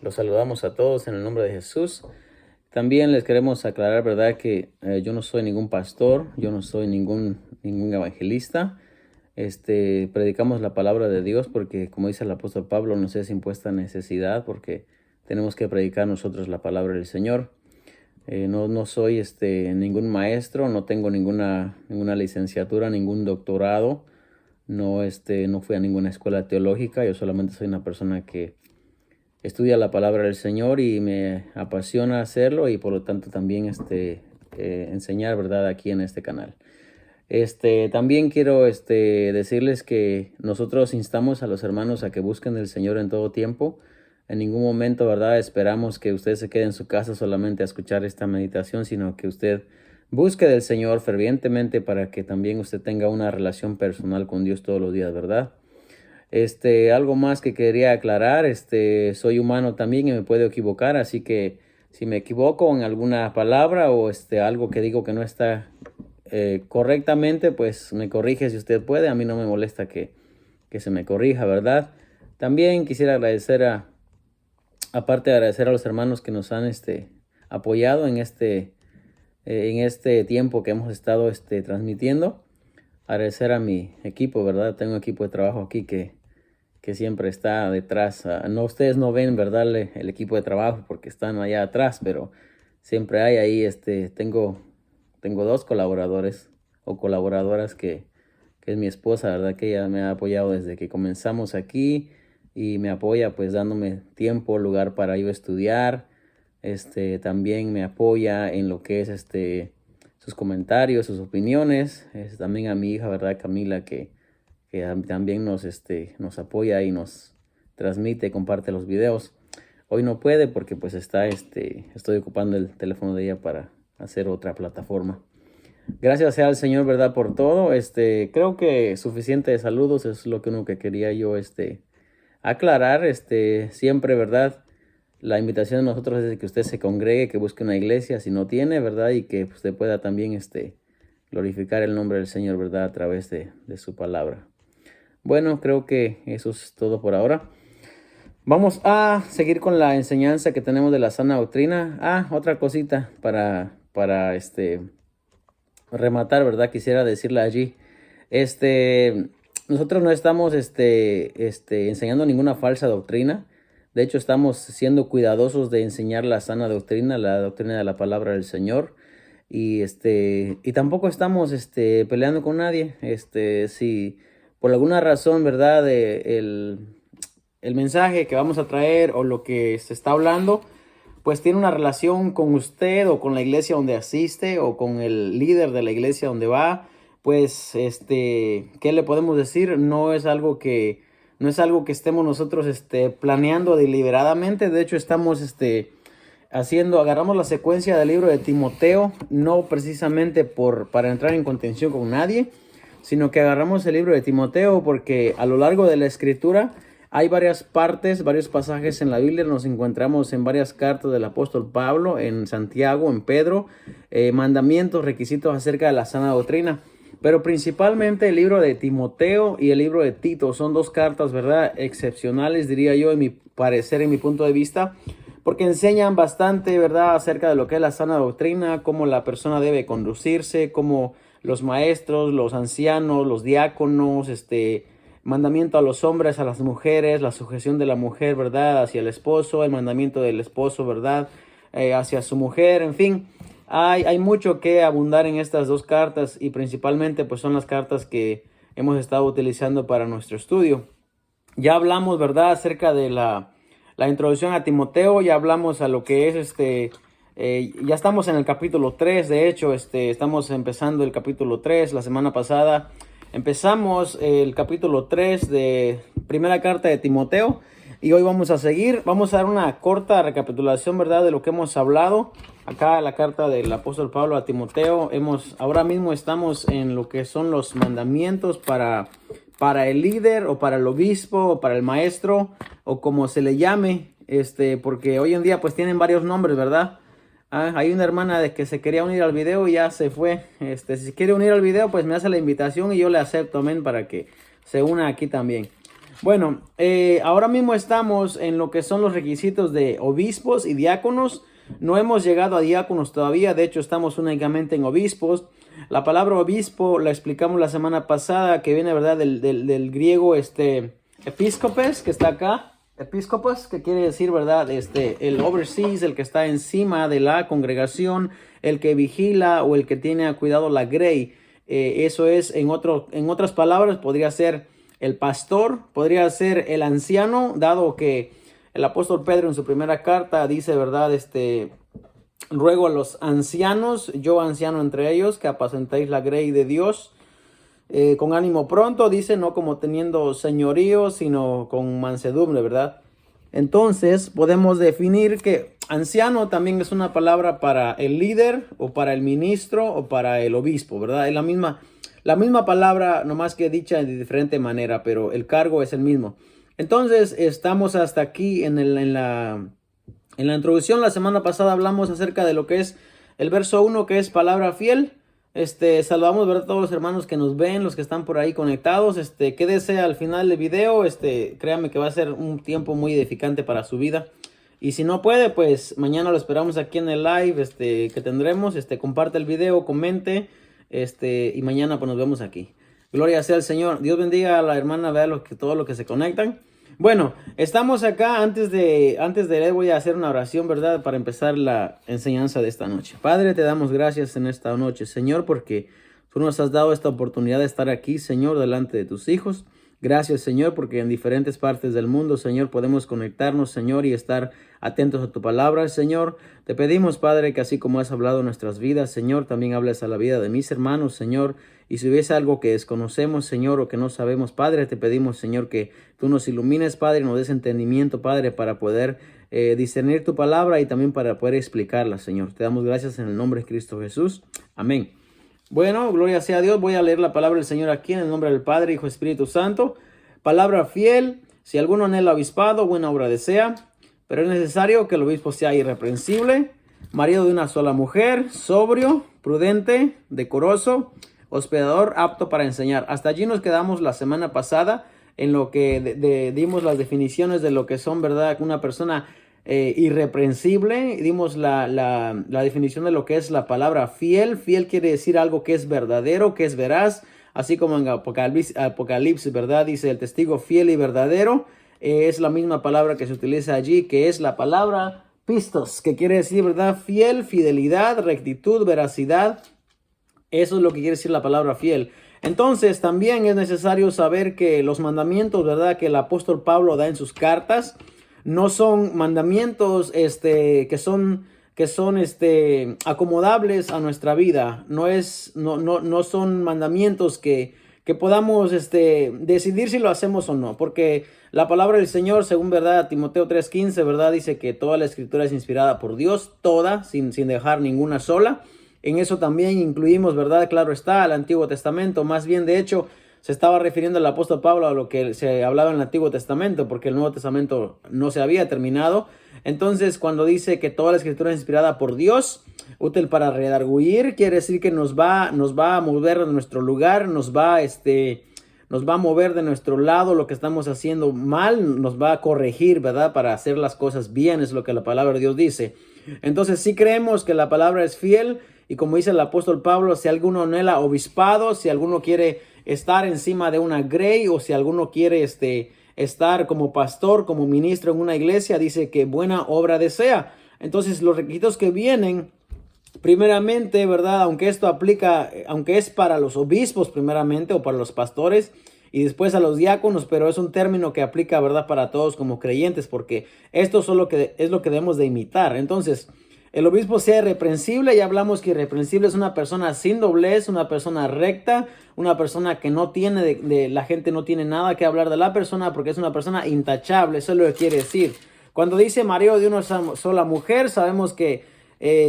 Los saludamos a todos en el nombre de Jesús. También les queremos aclarar, ¿verdad? Que yo no soy ningún pastor, yo no soy ningún evangelista. Predicamos la palabra de Dios porque, como dice el apóstol Pablo, nos es impuesta necesidad porque tenemos que predicar nosotros la palabra del Señor. No soy ningún maestro, no tengo ninguna licenciatura, ningún doctorado. No fui a ninguna escuela teológica, yo solamente soy una persona que estudia la palabra del Señor y me apasiona hacerlo y por lo tanto también enseñar, ¿verdad? Aquí en este canal. También quiero decirles que nosotros instamos a los hermanos a que busquen del Señor en todo tiempo. En ningún momento, ¿verdad? Esperamos que usted se quede en su casa solamente a escuchar esta meditación, sino que usted busque del Señor fervientemente para que también usted tenga una relación personal con Dios todos los días, ¿verdad? Algo más que quería aclarar, soy humano también y me puedo equivocar, así que si me equivoco en alguna palabra o algo que digo que no está correctamente, pues me corrige si usted puede. A mí no me molesta que se me corrija, ¿verdad? También quisiera agradecer aparte de agradecer a los hermanos que nos han apoyado en este tiempo que hemos estado transmitiendo. Agradecer a mi equipo, ¿verdad? Tengo un equipo de trabajo aquí que siempre está detrás. No, ustedes no ven, ¿verdad? El equipo de trabajo porque están allá atrás, pero siempre hay ahí, tengo dos colaboradores o colaboradoras que es mi esposa, ¿verdad? Que ella me ha apoyado desde que comenzamos aquí y me apoya pues dándome tiempo, lugar para yo estudiar. También me apoya en lo que es sus comentarios, sus opiniones. También a mi hija, ¿verdad? Camila, que también nos apoya y nos transmite, comparte los videos. Hoy no puede porque pues estoy ocupando el teléfono de ella para hacer otra plataforma. Gracias sea al Señor, ¿verdad? Por todo. Creo que suficiente de saludos es lo que uno que quería yo aclarar. Siempre, ¿verdad? La invitación de nosotros es de que usted se congregue, que busque una iglesia si no tiene, ¿verdad? Y que usted pueda también glorificar el nombre del Señor, ¿verdad? A través de su palabra. Bueno, creo que eso es todo por ahora. Vamos a seguir con la enseñanza que tenemos de la sana doctrina. Otra cosita para rematar, ¿verdad? Quisiera decirle allí. Nosotros no estamos enseñando ninguna falsa doctrina. De hecho, estamos siendo cuidadosos de enseñar la sana doctrina, la doctrina de la palabra del Señor. Y tampoco estamos peleando con nadie. Si por alguna razón, ¿verdad? El mensaje que vamos a traer o lo que se está hablando, pues tiene una relación con usted o con la iglesia donde asiste o con el líder de la iglesia donde va, pues, ¿qué le podemos decir? No es algo que estemos nosotros, planeando deliberadamente. De hecho, estamos, agarramos la secuencia del libro de Timoteo, no precisamente para entrar en contención con nadie, sino que agarramos el libro de Timoteo porque a lo largo de la escritura hay varias partes, varios pasajes en la Biblia. Nos encontramos en varias cartas del apóstol Pablo, en Santiago, en Pedro, mandamientos, requisitos acerca de la sana doctrina. Pero principalmente el libro de Timoteo y el libro de Tito son dos cartas, ¿verdad? Excepcionales, diría yo, en mi parecer, en mi punto de vista, porque enseñan bastante, ¿verdad? Acerca de lo que es la sana doctrina, cómo la persona debe conducirse, cómo los maestros, los ancianos, los diáconos, mandamiento a los hombres, a las mujeres, la sujeción de la mujer, ¿verdad? Hacia el esposo, el mandamiento del esposo, ¿verdad? Hacia su mujer, en fin. Hay mucho que abundar en estas dos cartas y principalmente pues son las cartas que hemos estado utilizando para nuestro estudio. Ya hablamos, ¿verdad? Acerca de la introducción a Timoteo, ya hablamos a lo que es ya estamos en el capítulo 3, de hecho, estamos empezando el capítulo 3 la semana pasada. Empezamos el capítulo 3 de primera carta de Timoteo y hoy vamos a seguir. Vamos a dar una corta recapitulación, ¿verdad? De lo que hemos hablado. Acá la carta del apóstol Pablo a Timoteo. Ahora mismo estamos en lo que son los mandamientos para el líder o para el obispo o para el maestro o como se le llame, porque hoy en día pues tienen varios nombres, ¿verdad? Hay una hermana de que se quería unir al video y ya se fue. Si quiere unir al video, pues me hace la invitación y yo le acepto, amén, para que se una aquí también. Bueno, ahora mismo estamos en lo que son los requisitos de obispos y diáconos. No hemos llegado a diáconos todavía, de hecho estamos únicamente en obispos. La palabra obispo la explicamos la semana pasada, que viene, ¿verdad?, del griego episcopes, que está acá. Episcopos, que quiere decir, ¿verdad?, el overseas, el que está encima de la congregación, el que vigila o el que tiene a cuidado la grey. Eso es, en otras palabras, podría ser el pastor, podría ser el anciano, dado que el apóstol Pedro en su primera carta dice, ¿verdad?, ruego a los ancianos, yo anciano entre ellos, que apacentéis la grey de Dios con ánimo pronto, dice, no como teniendo señorío, sino con mansedumbre, ¿verdad? Entonces podemos definir que anciano también es una palabra para el líder o para el ministro o para el obispo, ¿verdad? Es la misma palabra, nomás que dicha de diferente manera, pero el cargo es el mismo. Entonces estamos hasta aquí en la introducción. La semana pasada hablamos acerca de lo que es el verso 1, que es palabra fiel. Saludamos, ¿verdad?, a todos los hermanos que nos ven, los que están por ahí conectados. Quédese al final del video. Créame que va a ser un tiempo muy edificante para su vida. Y si no puede, pues mañana lo esperamos aquí en el live que tendremos. Comparte el video, comente. Y mañana pues nos vemos aquí. Gloria sea al Señor. Dios bendiga a la hermana, vea todo lo que se conectan. Bueno, estamos acá. Antes de leer, voy a hacer una oración, ¿verdad?, para empezar la enseñanza de esta noche. Padre, te damos gracias en esta noche, Señor, porque tú nos has dado esta oportunidad de estar aquí, Señor, delante de tus hijos. Gracias, Señor, porque en diferentes partes del mundo, Señor, podemos conectarnos, Señor, y estar atentos a tu palabra, Señor. Te pedimos, Padre, que así como has hablado en nuestras vidas, Señor, también hables a la vida de mis hermanos, Señor. Y si hubiese algo que desconocemos, Señor, o que no sabemos, Padre, te pedimos, Señor, que tú nos ilumines, Padre, y nos des entendimiento, Padre, para poder discernir tu palabra y también para poder explicarla, Señor. Te damos gracias en el nombre de Cristo Jesús. Amén. Bueno, gloria sea a Dios. Voy a leer la palabra del Señor aquí en el nombre del Padre, Hijo y Espíritu Santo. Palabra fiel. Si alguno anhela obispado, buena obra desea. Pero es necesario que el obispo sea irreprensible, marido de una sola mujer, sobrio, prudente, decoroso, hospedador, apto para enseñar. Hasta allí nos quedamos la semana pasada en lo que dimos las definiciones de lo que son, ¿verdad?, una persona irreprensible. Dimos la definición de lo que es la palabra fiel. Fiel quiere decir algo que es verdadero, que es veraz, así como en Apocalipsis, ¿verdad?, dice el testigo fiel y verdadero. Es la misma palabra que se utiliza allí, que es la palabra pistos, que quiere decir, ¿verdad?, fiel, fidelidad, rectitud, veracidad. Eso es lo que quiere decir la palabra fiel. Entonces también es necesario saber que los mandamientos, ¿verdad?, que el apóstol Pablo da en sus cartas, no son mandamientos que son acomodables a nuestra vida. No son mandamientos que podamos decidir si lo hacemos o no, porque la palabra del Señor, según, ¿verdad?, Timoteo 3:15, ¿verdad?, dice que toda la escritura es inspirada por Dios, toda, sin dejar ninguna sola. En eso también incluimos, ¿verdad?, claro está, el Antiguo Testamento. Más bien, de hecho, se estaba refiriendo el apóstol Pablo a lo que se hablaba en el Antiguo Testamento, porque el Nuevo Testamento no se había terminado. Entonces, cuando dice que toda la escritura es inspirada por Dios, útil para redarguir, quiere decir que nos va a mover de nuestro lugar, nos va a mover de nuestro lado lo que estamos haciendo mal, nos va a corregir, ¿verdad?, para hacer las cosas bien, es lo que la palabra de Dios dice. Entonces, sí creemos que la palabra es fiel, y como dice el apóstol Pablo, si alguno anhela obispado, si alguno quiere estar encima de una grey, o si alguno quiere estar como pastor, como ministro en una iglesia, dice que buena obra desea. Entonces, los requisitos que vienen, primeramente, ¿verdad?, aunque es para los obispos primeramente, o para los pastores, y después a los diáconos, pero es un término que aplica, ¿verdad?, para todos como creyentes, porque esto es lo que debemos de imitar. Entonces, el obispo sea irreprensible. Ya hablamos que irreprensible es una persona sin doblez, una persona recta, una persona que no tiene, la gente no tiene nada que hablar de la persona, porque es una persona intachable. Eso es lo que quiere decir. Cuando dice marido de una sola mujer, sabemos que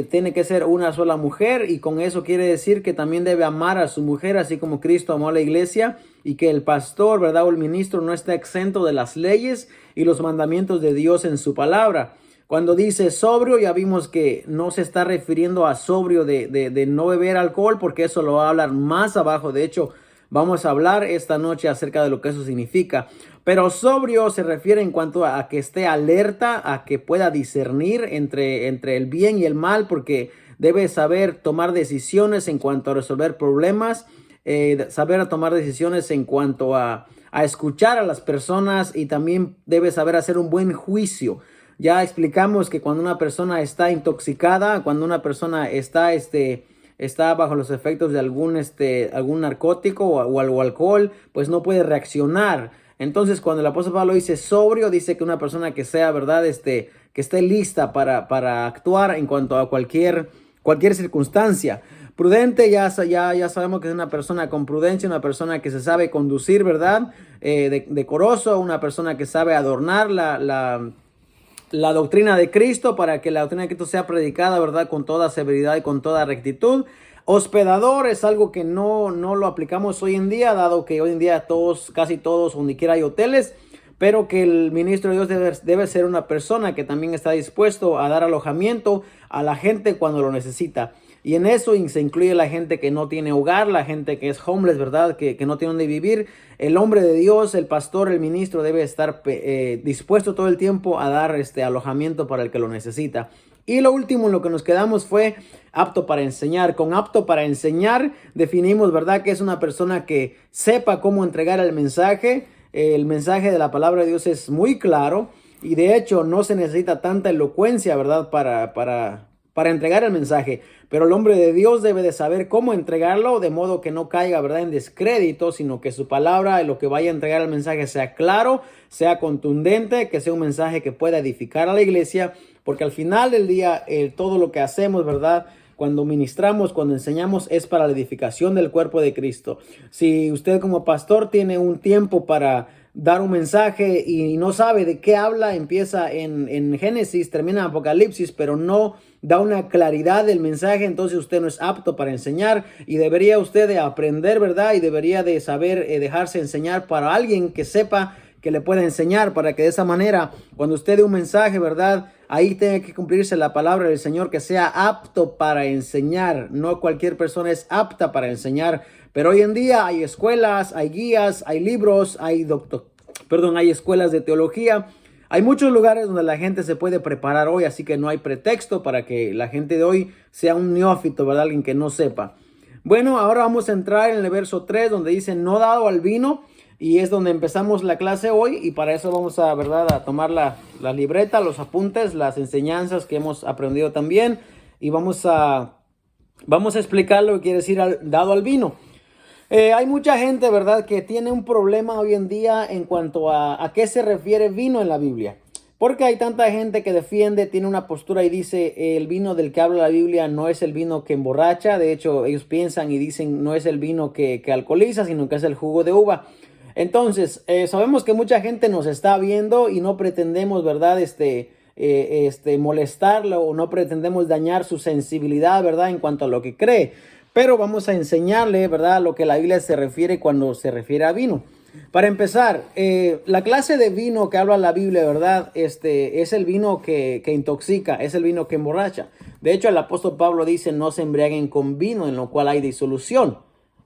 tiene que ser una sola mujer, y con eso quiere decir que también debe amar a su mujer, así como Cristo amó a la iglesia, y que el pastor, ¿verdad?, o el ministro no está exento de las leyes y los mandamientos de Dios en su palabra. Cuando dice sobrio, ya vimos que no se está refiriendo a sobrio de no beber alcohol, porque eso lo va a hablar más abajo. De hecho, Vamos a hablar esta noche acerca de lo que eso significa. Pero sobrio se refiere en cuanto a que esté alerta, a que pueda discernir entre el bien y el mal, porque debe saber tomar decisiones en cuanto a resolver problemas, saber tomar decisiones en cuanto a escuchar a las personas, y también debe saber hacer un buen juicio. Ya explicamos que cuando una persona está intoxicada, cuando una persona está bajo los efectos de algún narcótico o alcohol, pues no puede reaccionar. Entonces, cuando el apóstol Pablo dice sobrio, dice que una persona que sea, ¿verdad? Que esté lista para actuar en cuanto a cualquier circunstancia. Prudente, ya sabemos que es una persona con prudencia, una persona que se sabe conducir, ¿verdad? Decoroso, una persona que sabe adornar la doctrina de Cristo, para que la doctrina de Cristo sea predicada, ¿verdad? Con toda severidad y con toda rectitud. Hospedador es algo que no lo aplicamos hoy en día, dado que hoy en día casi todos, donde quiera hay hoteles, pero que el ministro de Dios debe ser una persona que también está dispuesto a dar alojamiento a la gente cuando lo necesita. Y en eso se incluye la gente que no tiene hogar, la gente que es homeless, ¿verdad? Que no tiene donde vivir. El hombre de Dios, el pastor, el ministro debe estar dispuesto todo el tiempo a dar alojamiento para el que lo necesita. Y lo último en lo que nos quedamos fue apto para enseñar. Con apto para enseñar definimos, ¿verdad?, que es una persona que sepa cómo entregar el mensaje. El mensaje de la palabra de Dios es muy claro y de hecho no se necesita tanta elocuencia, ¿verdad?, para entregar el mensaje. Pero el hombre de Dios debe de saber cómo entregarlo, de modo que no caiga, ¿verdad?, en descrédito, sino que su palabra, lo que vaya a entregar el mensaje, sea claro, sea contundente, que sea un mensaje que pueda edificar a la iglesia, porque al final del día todo lo que hacemos, ¿verdad?, cuando ministramos, cuando enseñamos, es para la edificación del cuerpo de Cristo. Si usted como pastor tiene un tiempo para dar un mensaje y no sabe de qué habla, empieza en Génesis, termina en Apocalipsis, pero no da una claridad del mensaje, entonces usted no es apto para enseñar, y debería usted de aprender, ¿verdad? Y debería de saber dejarse enseñar para alguien que sepa, que le pueda enseñar, para que de esa manera, cuando usted dé un mensaje, ¿verdad?, ahí tiene que cumplirse la palabra del Señor, que sea apto para enseñar. No cualquier persona es apta para enseñar, pero hoy en día hay escuelas, hay guías, hay libros, hay escuelas de teología. Hay muchos lugares donde la gente se puede preparar hoy, así que no hay pretexto para que la gente de hoy sea un neófito, ¿verdad?, alguien que no sepa. Bueno, ahora vamos a entrar en el verso 3, donde dice no dado al vino, y es donde empezamos la clase hoy, y para eso vamos a, ¿verdad?, a tomar la libreta, los apuntes, las enseñanzas que hemos aprendido también, y vamos a explicar lo que quiere decir dado al vino. Hay mucha gente, ¿verdad?, que tiene un problema hoy en día en cuanto a qué se refiere vino en la Biblia. Porque hay tanta gente que tiene una postura y dice el vino del que habla la Biblia no es el vino que emborracha. De hecho, ellos piensan y dicen no es el vino que alcoholiza, sino que es el jugo de uva. Entonces, sabemos que mucha gente nos está viendo y no pretendemos, ¿verdad?, molestarlo, o no pretendemos dañar su sensibilidad, ¿verdad?, en cuanto a lo que cree. Pero vamos a enseñarle, ¿verdad?, lo que la Biblia se refiere cuando se refiere a vino. Para empezar, la clase de vino que habla la Biblia, ¿verdad?, es el vino que intoxica, es el vino que emborracha. De hecho, el apóstol Pablo dice, no se embriaguen con vino, en lo cual hay disolución.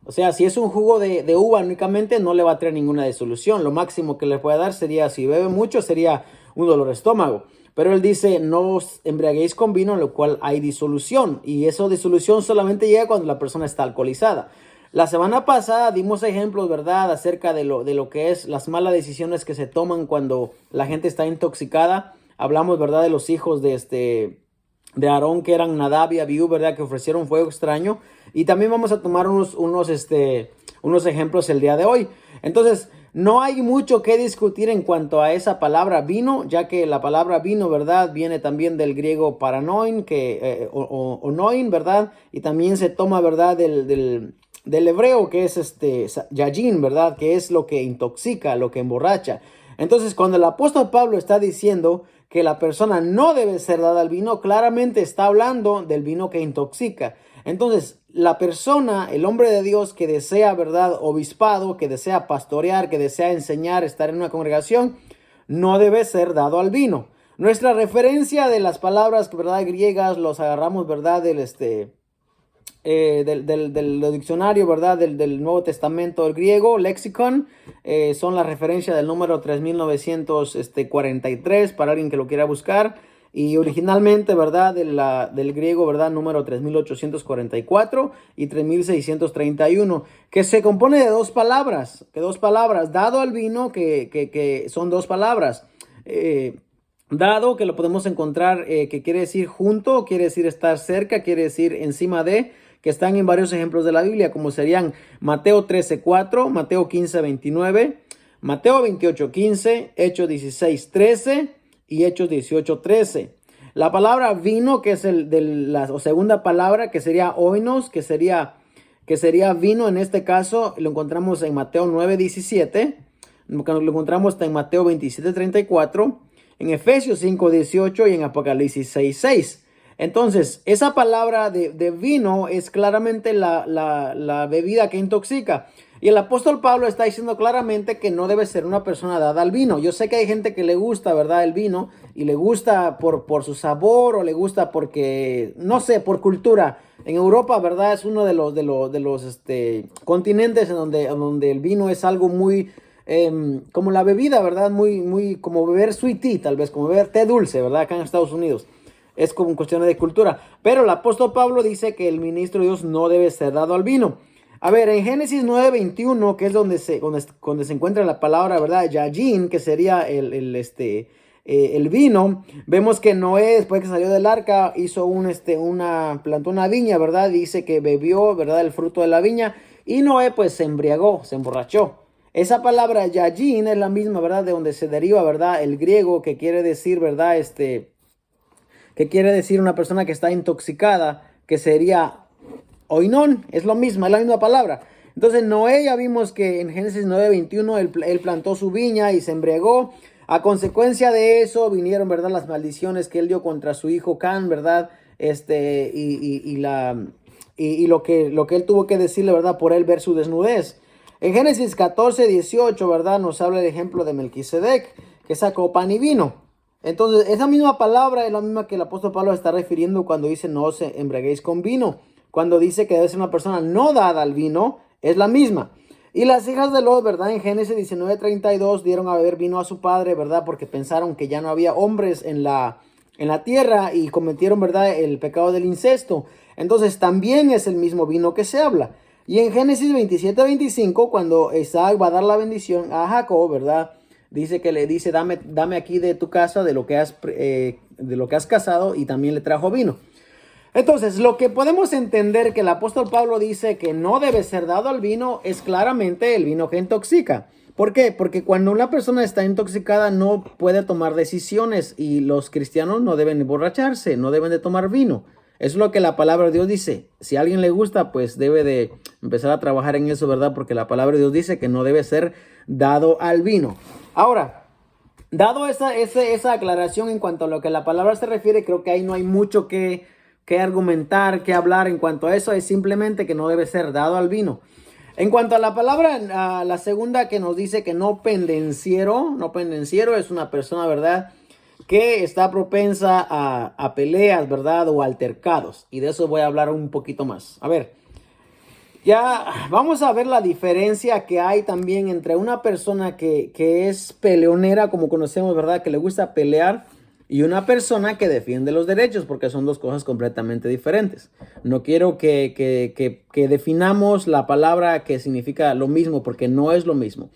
O sea, si es un jugo de uva únicamente, no le va a traer ninguna disolución. Lo máximo que le puede dar sería, si bebe mucho, sería un dolor de estómago. Pero él dice, no os embriaguéis con vino, en lo cual hay disolución. Y esa disolución solamente llega cuando la persona está alcoholizada. La semana pasada dimos ejemplos, ¿verdad?, acerca de lo que es las malas decisiones que se toman cuando la gente está intoxicada. Hablamos, ¿verdad?, de los hijos de Aarón, que eran Nadab y Abiú, ¿verdad?, que ofrecieron fuego extraño. Y también vamos a tomar unos ejemplos el día de hoy. Entonces, no hay mucho que discutir en cuanto a esa palabra vino, ya que la palabra vino, ¿verdad?, viene también del griego paranoin, onoin, ¿verdad? Y también se toma, ¿verdad?, del hebreo, que es yayin, ¿verdad?, que es lo que intoxica, lo que emborracha. Entonces, cuando el apóstol Pablo está diciendo que la persona no debe ser dada al vino, claramente está hablando del vino que intoxica. Entonces, la persona, el hombre de Dios que desea, ¿verdad?, obispado, que desea pastorear, que desea enseñar, estar en una congregación, no debe ser dado al vino. Nuestra referencia de las palabras, ¿verdad?, griegas, los agarramos, ¿verdad?, del diccionario, ¿verdad? Del Nuevo Testamento, el griego, lexicon, son la referencia del número 3943 para alguien que lo quiera buscar. Y originalmente, ¿verdad? Del griego, ¿verdad? Número 3844 y 3631, que se compone de dos palabras, dado al vino, que son dos palabras. Dado, que lo podemos encontrar, que quiere decir junto, quiere decir estar cerca, quiere decir encima de, que están en varios ejemplos de la Biblia, como serían Mateo 13:4, Mateo 15:29, Mateo 28:15, Hechos 16:13 y Hechos 18:13. La palabra vino, que es la segunda palabra, que sería oinos, que sería vino en este caso, lo encontramos en Mateo 9:17, lo encontramos en Mateo 27:34, en Efesios 5:18 y en Apocalipsis 6:6. Entonces, esa palabra de vino es claramente la bebida que intoxica. Y el apóstol Pablo está diciendo claramente que no debe ser una persona dada al vino. Yo sé que hay gente que le gusta, ¿verdad?, el vino, y le gusta por su sabor, o le gusta porque, no sé, por cultura. En Europa, ¿verdad?, es uno de los continentes en donde el vino es algo muy, como la bebida, ¿verdad?, muy como beber sweet tea, tal vez, como beber té dulce, ¿verdad?, acá en Estados Unidos. Es como cuestión de cultura. Pero el apóstol Pablo dice que el ministro de Dios no debe ser dado al vino. A ver, en Génesis 9:21, que es donde se encuentra la palabra, ¿verdad?, Yajin, que sería el vino. Vemos que Noé, después que salió del arca, plantó una viña, ¿verdad? Dice que bebió, ¿verdad?, el fruto de la viña. Y Noé, pues, se embriagó, se emborrachó. Esa palabra Yajin es la misma, ¿verdad?, de donde se deriva, ¿verdad?, el griego, que quiere decir, ¿verdad?, que quiere decir una persona que está intoxicada, que sería oinón, es lo mismo, es la misma palabra. Entonces Noé, ya vimos que en Génesis 9:21 él plantó su viña y se embriagó. A consecuencia de eso vinieron, ¿verdad?, las maldiciones que él dio contra su hijo Can, ¿verdad? Y lo que él tuvo que decirle, ¿verdad?, por él ver su desnudez. En Génesis 14:18, ¿verdad?, nos habla el ejemplo de Melquisedec, que sacó pan y vino. Entonces, esa misma palabra es la misma que el apóstol Pablo está refiriendo cuando dice no os embriaguéis con vino. Cuando dice que debe ser una persona no dada al vino, es la misma. Y las hijas de Lot, ¿verdad?, en Génesis 19:32 dieron a beber vino a su padre, ¿verdad?, porque pensaron que ya no había hombres en la tierra y cometieron, ¿verdad?, el pecado del incesto. Entonces, también es el mismo vino que se habla. Y en Génesis 27:25, cuando Isaac va a dar la bendición a Jacob, ¿verdad?, dice que le dice, dame aquí de tu casa, de lo que has cazado, y también le trajo vino. Entonces, lo que podemos entender que el apóstol Pablo dice que no debe ser dado al vino es claramente el vino que intoxica. ¿Por qué? Porque cuando una persona está intoxicada no puede tomar decisiones, y los cristianos no deben emborracharse, no deben de tomar vino. Eso es lo que la palabra de Dios dice. Si a alguien le gusta, pues debe de empezar a trabajar en eso, ¿verdad? Porque la palabra de Dios dice que no debe ser dado al vino. Ahora, dado esa aclaración en cuanto a lo que la palabra se refiere, creo que ahí no hay mucho que argumentar, que hablar en cuanto a eso. Es simplemente que no debe ser dado al vino. En cuanto a la palabra, la segunda, que nos dice que no pendenciero es una persona, ¿verdad?, que está propensa a peleas, ¿verdad?, o altercados. Y de eso voy a hablar un poquito más. A ver, ya vamos a ver la diferencia que hay también entre una persona que es peleonera, como conocemos, ¿verdad?, que le gusta pelear, y una persona que defiende los derechos, porque son dos cosas completamente diferentes. No quiero que definamos la palabra que significa lo mismo, porque no es lo mismo.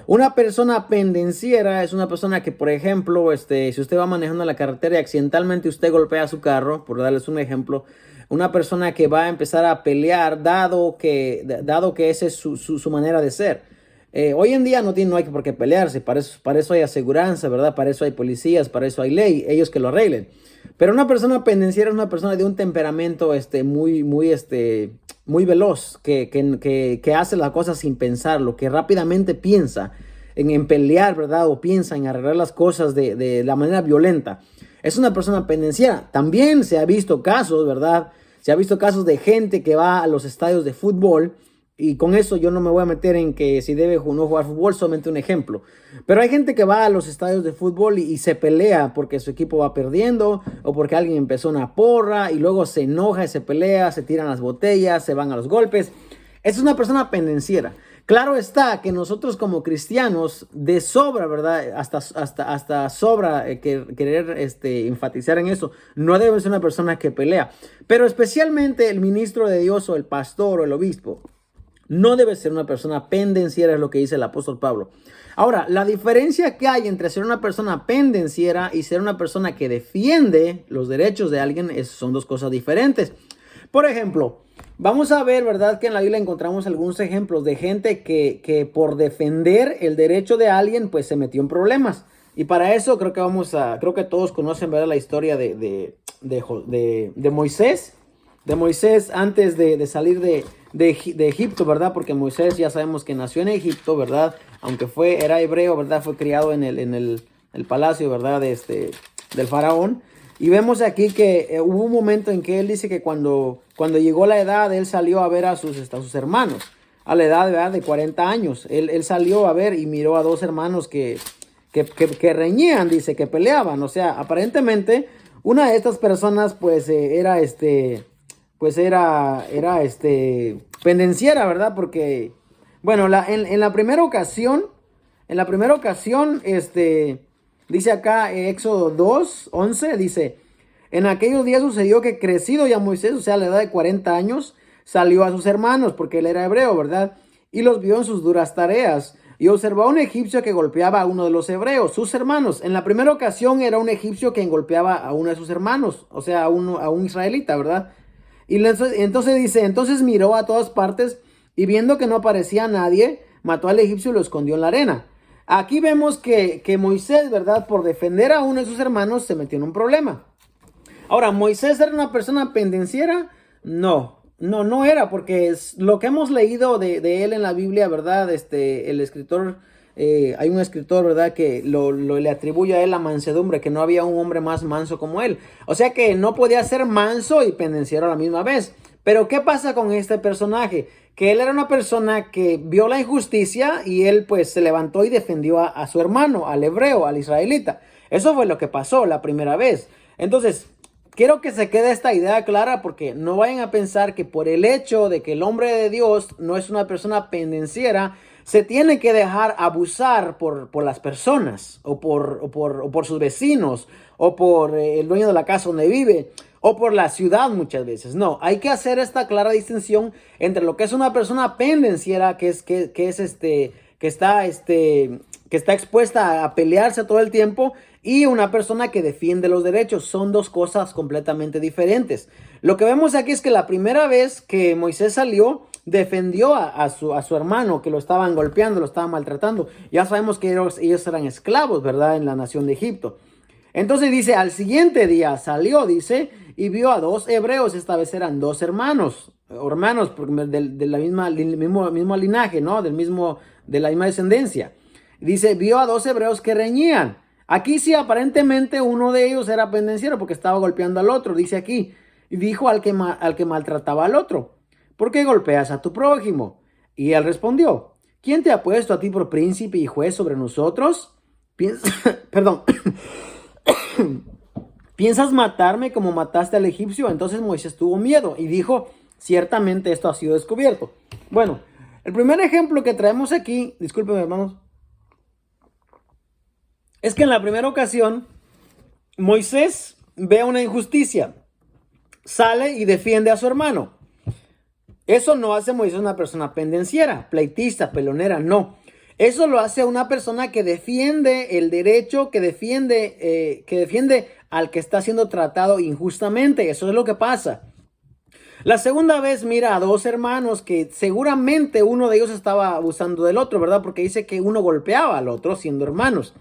Una persona pendenciera es una persona que, por ejemplo, si usted va manejando la carretera y accidentalmente usted golpea su carro, por darles un ejemplo, una persona que va a empezar a pelear dado que esa es su manera de ser. Hoy en día no hay por qué pelearse, para eso hay aseguranza, ¿verdad? Para eso hay policías, para eso hay ley, ellos que lo arreglen. Pero una persona pendenciera es una persona de un temperamento muy veloz, que hace las cosas sin pensarlo, que rápidamente piensa en pelear, ¿verdad? O piensa en arreglar las cosas de la manera violenta. Es una persona pendenciera. También se ha visto casos, ¿verdad? Se ha visto casos de gente que va a los estadios de fútbol Y con eso yo no me voy a meter en que si debe o no jugar fútbol, solamente un ejemplo. Pero hay gente que va a los estadios de fútbol y se pelea porque su equipo va perdiendo o porque alguien empezó una porra y luego se enoja y se pelea, se tiran las botellas, se van a los golpes. Es una persona pendenciera. Claro está que nosotros como cristianos de sobra, ¿verdad? Hasta sobra querer enfatizar en eso. No debe ser una persona que pelea. Pero especialmente el ministro de Dios o el pastor o el obispo no debe ser una persona pendenciera, es lo que dice el apóstol Pablo. Ahora, la diferencia que hay entre ser una persona pendenciera y ser una persona que defiende los derechos de alguien son dos cosas diferentes. Por ejemplo, vamos a ver, ¿verdad? Que en la Biblia encontramos algunos ejemplos de gente que por defender el derecho de alguien, pues se metió en problemas. Y para eso creo que todos conocen, ¿verdad? La historia de Moisés. De Moisés antes de salir de Egipto, ¿verdad? Porque Moisés ya sabemos que nació en Egipto, ¿verdad? Aunque era hebreo, ¿verdad? Fue criado en el palacio, ¿verdad? Del faraón. Y vemos aquí que hubo un momento en que él dice que cuando llegó la edad, él salió a ver a sus hermanos. A la edad, ¿verdad? De 40 años. Él salió a ver y miró a dos hermanos que reñían, dice, que peleaban. O sea, aparentemente, una de estas personas, pues, era pendenciera, ¿verdad? Porque, bueno, en la primera ocasión, dice acá, Éxodo 2:11, dice, en aquellos días sucedió que crecido ya Moisés, o sea, a la edad de 40 años, salió a sus hermanos, porque él era hebreo, ¿verdad? Y los vio en sus duras tareas. Y observó a un egipcio que golpeaba a uno de los hebreos, sus hermanos. En la primera ocasión era un egipcio quien golpeaba a uno de sus hermanos, o sea, a un israelita, ¿verdad? Y entonces dice, entonces miró a todas partes y viendo que no aparecía nadie, mató al egipcio y lo escondió en la arena. Aquí vemos que Moisés, ¿verdad? Por defender a uno de sus hermanos se metió en un problema. Ahora, ¿Moisés era una persona pendenciera? No era, porque es lo que hemos leído de él en la Biblia, ¿verdad? El escritor, hay un escritor, ¿verdad? Que le atribuye a él la mansedumbre, que no había un hombre más manso como él. O sea que no podía ser manso y pendenciero a la misma vez. Pero ¿qué pasa con este personaje? Que él era una persona que vio la injusticia y él pues se levantó y defendió a su hermano, al hebreo, al israelita. Eso fue lo que pasó la primera vez. Entonces, quiero que se quede esta idea clara porque no vayan a pensar que por el hecho de que el hombre de Dios no es una persona pendenciera, se tiene que dejar abusar por las personas o por sus vecinos o por el dueño de la casa donde vive o por la ciudad muchas veces. No, hay que hacer esta clara distinción entre lo que es una persona pendenciera que está expuesta a pelearse todo el tiempo y una persona que defiende los derechos. Son dos cosas completamente diferentes. Lo que vemos aquí es que la primera vez que Moisés salió, defendió a su hermano que lo estaban golpeando, lo estaban maltratando. Ya sabemos que ellos eran esclavos, ¿verdad? En la nación de Egipto. Entonces dice, al siguiente día salió, dice, y vio a dos hebreos. Esta vez eran dos hermanos de la mismo linaje, ¿no? De la misma descendencia. Dice, vio a dos hebreos que reñían. Aquí sí, aparentemente uno de ellos era pendenciero porque estaba golpeando al otro. Dice aquí, y dijo al que maltrataba al otro, ¿por qué golpeas a tu prójimo? Y él respondió, ¿quién te ha puesto a ti por príncipe y juez sobre nosotros? Perdón. ¿Piensas matarme como mataste al egipcio? Entonces Moisés tuvo miedo y dijo, ciertamente esto ha sido descubierto. Bueno, el primer ejemplo que traemos aquí, discúlpenme hermanos, es que en la primera ocasión Moisés ve una injusticia, sale y defiende a su hermano. Eso no hace a Moisés una persona pendenciera, pleitista, pelonera, no. Eso lo hace una persona que defiende el derecho, que defiende al que está siendo tratado injustamente. Eso es lo que pasa. La segunda vez mira a dos hermanos que seguramente uno de ellos estaba abusando del otro, ¿verdad? Porque dice que uno golpeaba al otro siendo hermanos.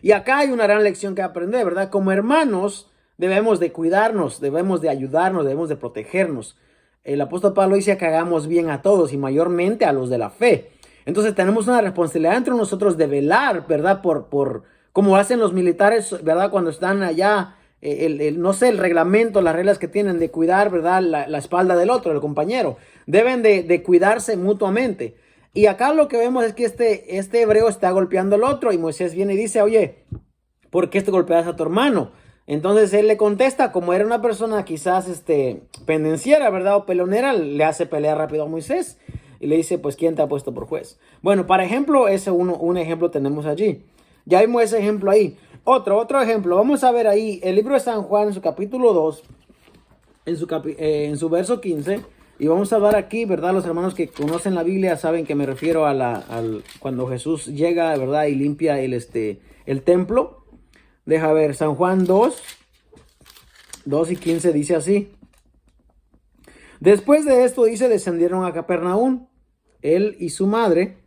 Y acá hay una gran lección que aprender, ¿verdad? Como hermanos debemos de cuidarnos, debemos de ayudarnos, debemos de protegernos. El apóstol Pablo dice que hagamos bien a todos y mayormente a los de la fe. Entonces tenemos una responsabilidad entre nosotros de velar, ¿verdad? Por como hacen los militares, ¿verdad? Cuando están allá no sé, el reglamento, las reglas que tienen de cuidar, ¿verdad? La espalda del otro, del compañero. Deben de cuidarse mutuamente. Y acá lo que vemos es que este hebreo está golpeando al otro y Moisés viene y dice, oye, ¿por qué te golpeas a tu hermano? Entonces él le contesta, como era una persona quizás pendenciera, ¿verdad? O pelonera, le hace pelear rápido a Moisés y le dice, pues, ¿quién te ha puesto por juez? Bueno, para ejemplo, un ejemplo tenemos allí. Ya vimos ese ejemplo ahí. Otro ejemplo, vamos a ver ahí el libro de San Juan en su capítulo 2, en su verso 15. Y vamos a ver aquí, ¿verdad? Los hermanos que conocen la Biblia saben que me refiero cuando Jesús llega, ¿verdad? Y limpia el templo. Deja ver, San Juan 2 y 15 dice así. Después de esto, dice, descendieron a Capernaum, él y su madre,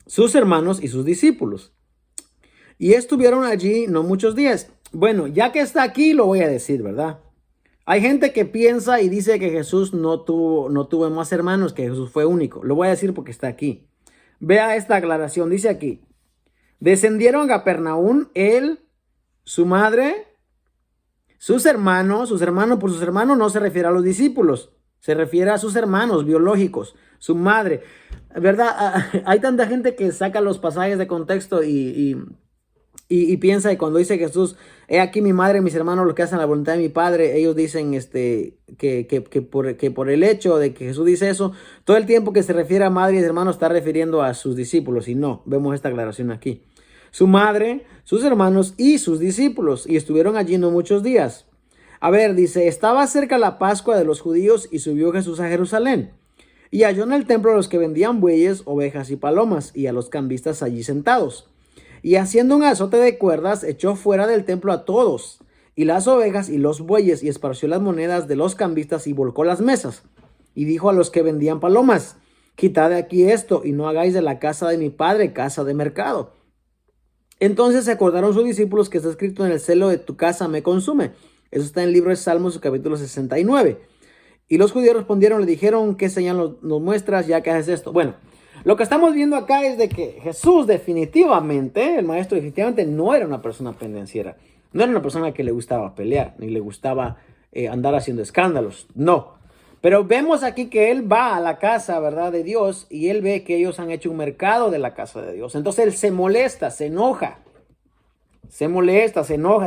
sus hermanos y sus discípulos. Y estuvieron allí no muchos días. Bueno, ya que está aquí, lo voy a decir, ¿verdad? Hay gente que piensa y dice que Jesús no tuvo más hermanos, que Jesús fue único. Lo voy a decir porque está aquí. Vea esta aclaración, dice aquí. Descendieron a Capernaum, él, su madre, sus hermanos. Por sus hermanos no se refiere a los discípulos, se refiere a sus hermanos biológicos, su madre. ¿Verdad? Hay tanta gente que saca los pasajes de contexto y piensa, y cuando dice Jesús, he aquí mi madre y mis hermanos los que hacen la voluntad de mi Padre, ellos dicen que por el hecho de que Jesús dice eso, todo el tiempo que se refiere a madre y hermanos está refiriendo a sus discípulos, y no, vemos esta aclaración aquí. Su madre, sus hermanos y sus discípulos, y estuvieron allí no muchos días. A ver, dice, estaba cerca la Pascua de los judíos y subió Jesús a Jerusalén. Y halló en el templo a los que vendían bueyes, ovejas y palomas, y a los cambistas allí sentados. Y haciendo un azote de cuerdas, echó fuera del templo a todos, y las ovejas y los bueyes, y esparció las monedas de los cambistas y volcó las mesas. Y dijo a los que vendían palomas, quitad de aquí esto, y no hagáis de la casa de mi padre casa de mercado. Entonces se acordaron sus discípulos que está escrito en el celo de tu casa me consume. Eso está en el libro de Salmos, capítulo 69. Y los judíos respondieron, le dijeron, ¿qué señal nos muestras ya que haces esto? Bueno, lo que estamos viendo acá es de que Jesús definitivamente, el maestro definitivamente no era una persona pendenciera. No era una persona que le gustaba pelear, ni le gustaba andar haciendo escándalos. No. Pero vemos aquí que él va a la casa, ¿verdad?, de Dios, y él ve que ellos han hecho un mercado de la casa de Dios. Entonces él se molesta, se enoja.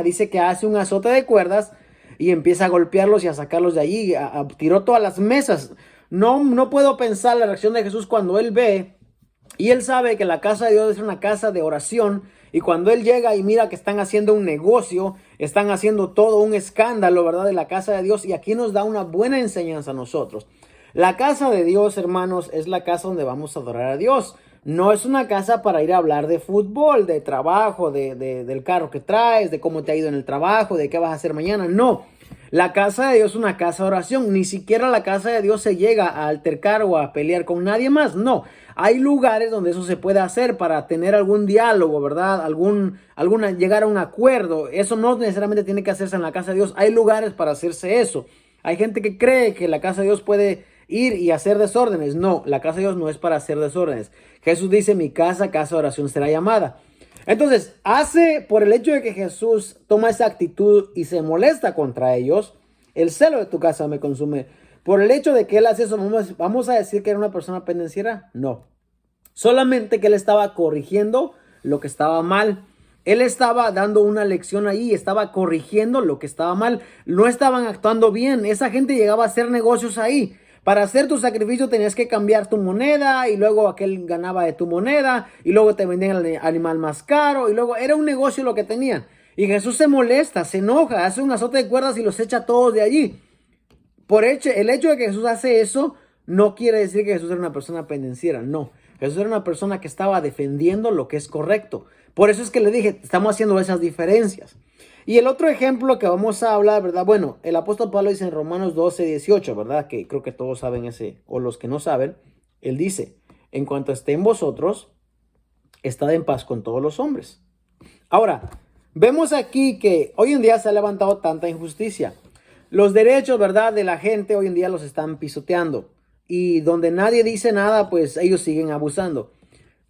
Dice que hace un azote de cuerdas y empieza a golpearlos y a sacarlos de allí. Tiró todas las mesas. No puedo pensar la reacción de Jesús cuando él ve y él sabe que la casa de Dios es una casa de oración. Y cuando él llega y mira que están haciendo un negocio, están haciendo todo un escándalo, ¿verdad?, de la casa de Dios. Y aquí nos da una buena enseñanza a nosotros. La casa de Dios, hermanos, es la casa donde vamos a adorar a Dios. No es una casa para ir a hablar de fútbol, de trabajo, del carro que traes, de cómo te ha ido en el trabajo, de qué vas a hacer mañana. No. La casa de Dios es una casa de oración. Ni siquiera la casa de Dios se llega a altercar o a pelear con nadie más. No. Hay lugares donde eso se puede hacer para tener algún diálogo, ¿verdad? Llegar a un acuerdo. Eso no necesariamente tiene que hacerse en la casa de Dios. Hay lugares para hacerse eso. Hay gente que cree que la casa de Dios puede ir y hacer desórdenes. No, la casa de Dios no es para hacer desórdenes. Jesús dice, mi casa, casa de oración será llamada. Entonces, por el hecho de que Jesús toma esa actitud y se molesta contra ellos, el celo de tu casa me consume. Por el hecho de que él hace eso, ¿vamos a decir que era una persona pendenciera? No. Solamente que él estaba corrigiendo lo que estaba mal. Él estaba dando una lección ahí, estaba corrigiendo lo que estaba mal. No estaban actuando bien. Esa gente llegaba a hacer negocios ahí. Para hacer tu sacrificio tenías que cambiar tu moneda y luego aquel ganaba de tu moneda y luego te vendían el animal más caro y luego era un negocio lo que tenían. Y Jesús se molesta, se enoja, hace un azote de cuerdas y los echa todos de allí. El hecho de que Jesús hace eso no quiere decir que Jesús era una persona pendenciera, no. Jesús era una persona que estaba defendiendo lo que es correcto. Por eso es que le dije, estamos haciendo esas diferencias. Y el otro ejemplo que vamos a hablar, ¿verdad? Bueno, el apóstol Pablo dice en Romanos 12:18, ¿verdad? Que creo que todos saben ese, o los que no saben, él dice, en cuanto esté en vosotros, estad en paz con todos los hombres. Ahora, vemos aquí que hoy en día se ha levantado tanta injusticia. Los derechos, ¿verdad?, de la gente hoy en día los están pisoteando. Y donde nadie dice nada, pues ellos siguen abusando.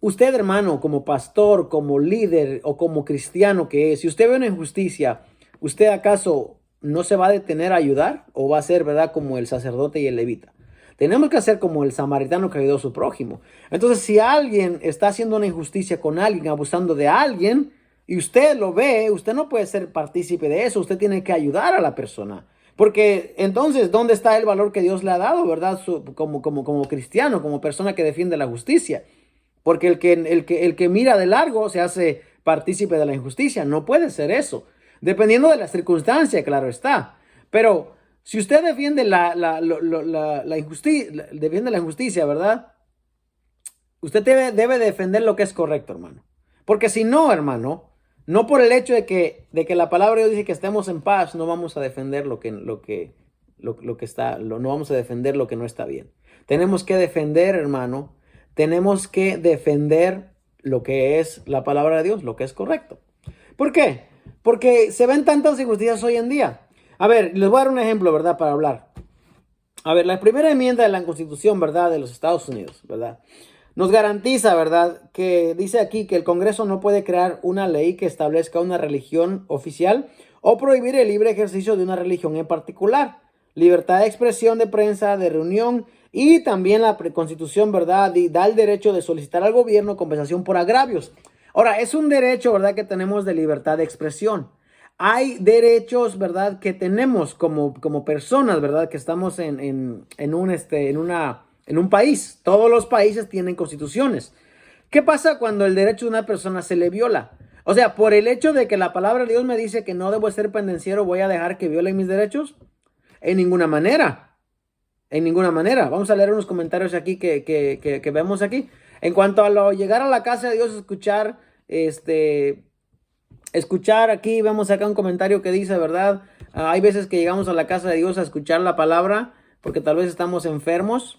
Usted, hermano, como pastor, como líder o como cristiano que es, si usted ve una injusticia, ¿usted acaso no se va a detener a ayudar? ¿O va a ser, verdad, como el sacerdote y el levita? Tenemos que hacer como el samaritano que ayudó a su prójimo. Entonces, si alguien está haciendo una injusticia con alguien, abusando de alguien, y usted lo ve, usted no puede ser partícipe de eso. Usted tiene que ayudar a la persona. Porque entonces, ¿dónde está el valor que Dios le ha dado, verdad? Como cristiano, como persona que defiende la justicia. Porque el que mira de largo se hace partícipe de la injusticia. No puede ser eso. Dependiendo de la circunstancia, claro está. Pero si usted defiende defiende la injusticia, ¿verdad? Usted debe defender lo que es correcto, hermano. Porque si no, hermano, no por el hecho de que la palabra de Dios dice que estemos en paz, no vamos a defender no vamos a defender lo que no está bien. Tenemos que defender, hermano, tenemos que defender lo que es la palabra de Dios, lo que es correcto. ¿Por qué? Porque se ven tantas injusticias hoy en día. A ver, les voy a dar un ejemplo, ¿verdad? Para hablar. A ver, la primera enmienda de la Constitución, ¿verdad? De los Estados Unidos, ¿verdad? Nos garantiza, ¿verdad? Que dice aquí que el Congreso no puede crear una ley que establezca una religión oficial o prohibir el libre ejercicio de una religión en particular. Libertad de expresión, de prensa, de reunión, y también la Constitución, ¿verdad? Da el derecho de solicitar al gobierno compensación por agravios. Ahora, es un derecho, ¿verdad? Que tenemos de libertad de expresión. Hay derechos, ¿verdad? Que tenemos como personas, ¿verdad? Que estamos en un país. Todos los países tienen constituciones. ¿Qué pasa cuando el derecho de una persona se le viola? O sea, por el hecho de que la palabra de Dios me dice que no debo ser pendenciero, ¿voy a dejar que violen mis derechos? En ninguna manera. En ninguna manera. Vamos a leer unos comentarios aquí que vemos aquí. En cuanto a llegar a la casa de Dios, escuchar aquí, vemos acá un comentario que dice, ¿verdad? Hay veces que llegamos a la casa de Dios a escuchar la palabra porque tal vez estamos enfermos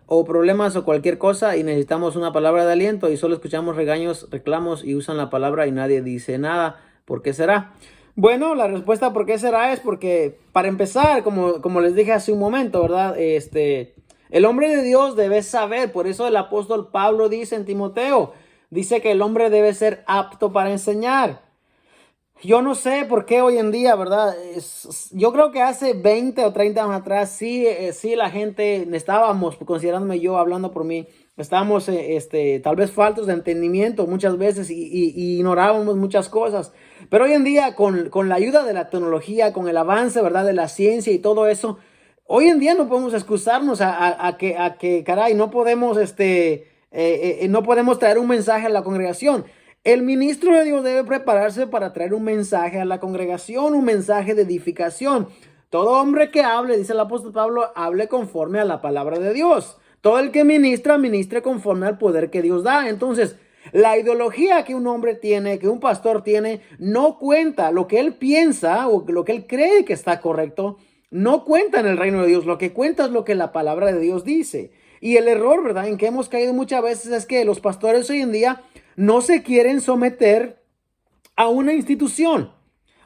o problemas o cualquier cosa y necesitamos una palabra de aliento y solo escuchamos regaños, reclamos y usan la palabra y nadie dice nada. ¿Por qué será? Bueno, la respuesta ¿por qué será? Es porque, para empezar, como les dije hace un momento, ¿verdad? El hombre de Dios debe saber, por eso el apóstol Pablo dice en Timoteo, dice que el hombre debe ser apto para enseñar. Yo no sé por qué hoy en día, ¿verdad? Yo creo que hace 20 o 30 años atrás, sí, la gente, estábamos, considerándome yo, hablando por mí, estábamos tal vez faltos de entendimiento muchas veces y ignorábamos muchas cosas. Pero hoy en día, con la ayuda de la tecnología, con el avance, ¿verdad? De la ciencia y todo eso, hoy en día no podemos excusarnos a que caray, no podemos, no podemos traer un mensaje a la congregación. El ministro de Dios debe prepararse para traer un mensaje a la congregación, un mensaje de edificación. Todo hombre que hable, dice el apóstol Pablo, hable conforme a la palabra de Dios. Todo el que ministra, ministre conforme al poder que Dios da. Entonces, la ideología que un hombre tiene, que un pastor tiene, no cuenta. Lo que él piensa o lo que él cree que está correcto, no cuenta en el reino de Dios. Lo que cuenta es lo que la palabra de Dios dice. Y el error, ¿verdad?, en que hemos caído muchas veces es que los pastores hoy en día no se quieren someter a una institución.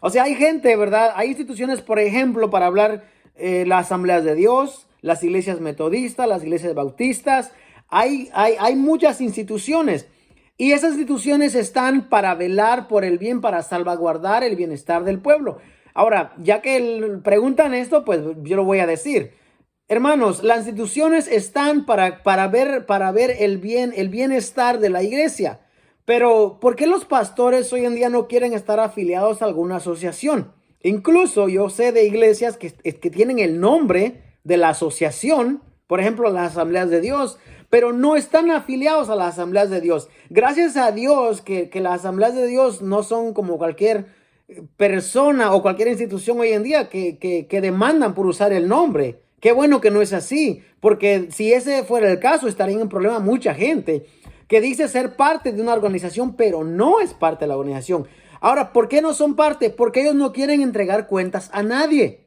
O sea, hay gente, ¿verdad? Hay instituciones, por ejemplo, para hablar las asambleas de Dios, las iglesias metodistas, las iglesias bautistas. Hay muchas instituciones. Y esas instituciones están para velar por el bien, para salvaguardar el bienestar del pueblo. Ahora, ya que preguntan esto, pues yo lo voy a decir. Hermanos, las instituciones están para ver el bienestar de la iglesia. Pero, ¿por qué los pastores hoy en día no quieren estar afiliados a alguna asociación? Incluso yo sé de iglesias que tienen el nombre de la asociación, por ejemplo, las Asambleas de Dios, pero no están afiliados a las Asambleas de Dios. Gracias a Dios que las Asambleas de Dios no son como cualquier persona o cualquier institución hoy en día que demandan por usar el nombre. Qué bueno que no es así, porque si ese fuera el caso, estarían en problema mucha gente que dice ser parte de una organización, pero no es parte de la organización. Ahora, ¿por qué no son parte? Porque ellos no quieren entregar cuentas a nadie.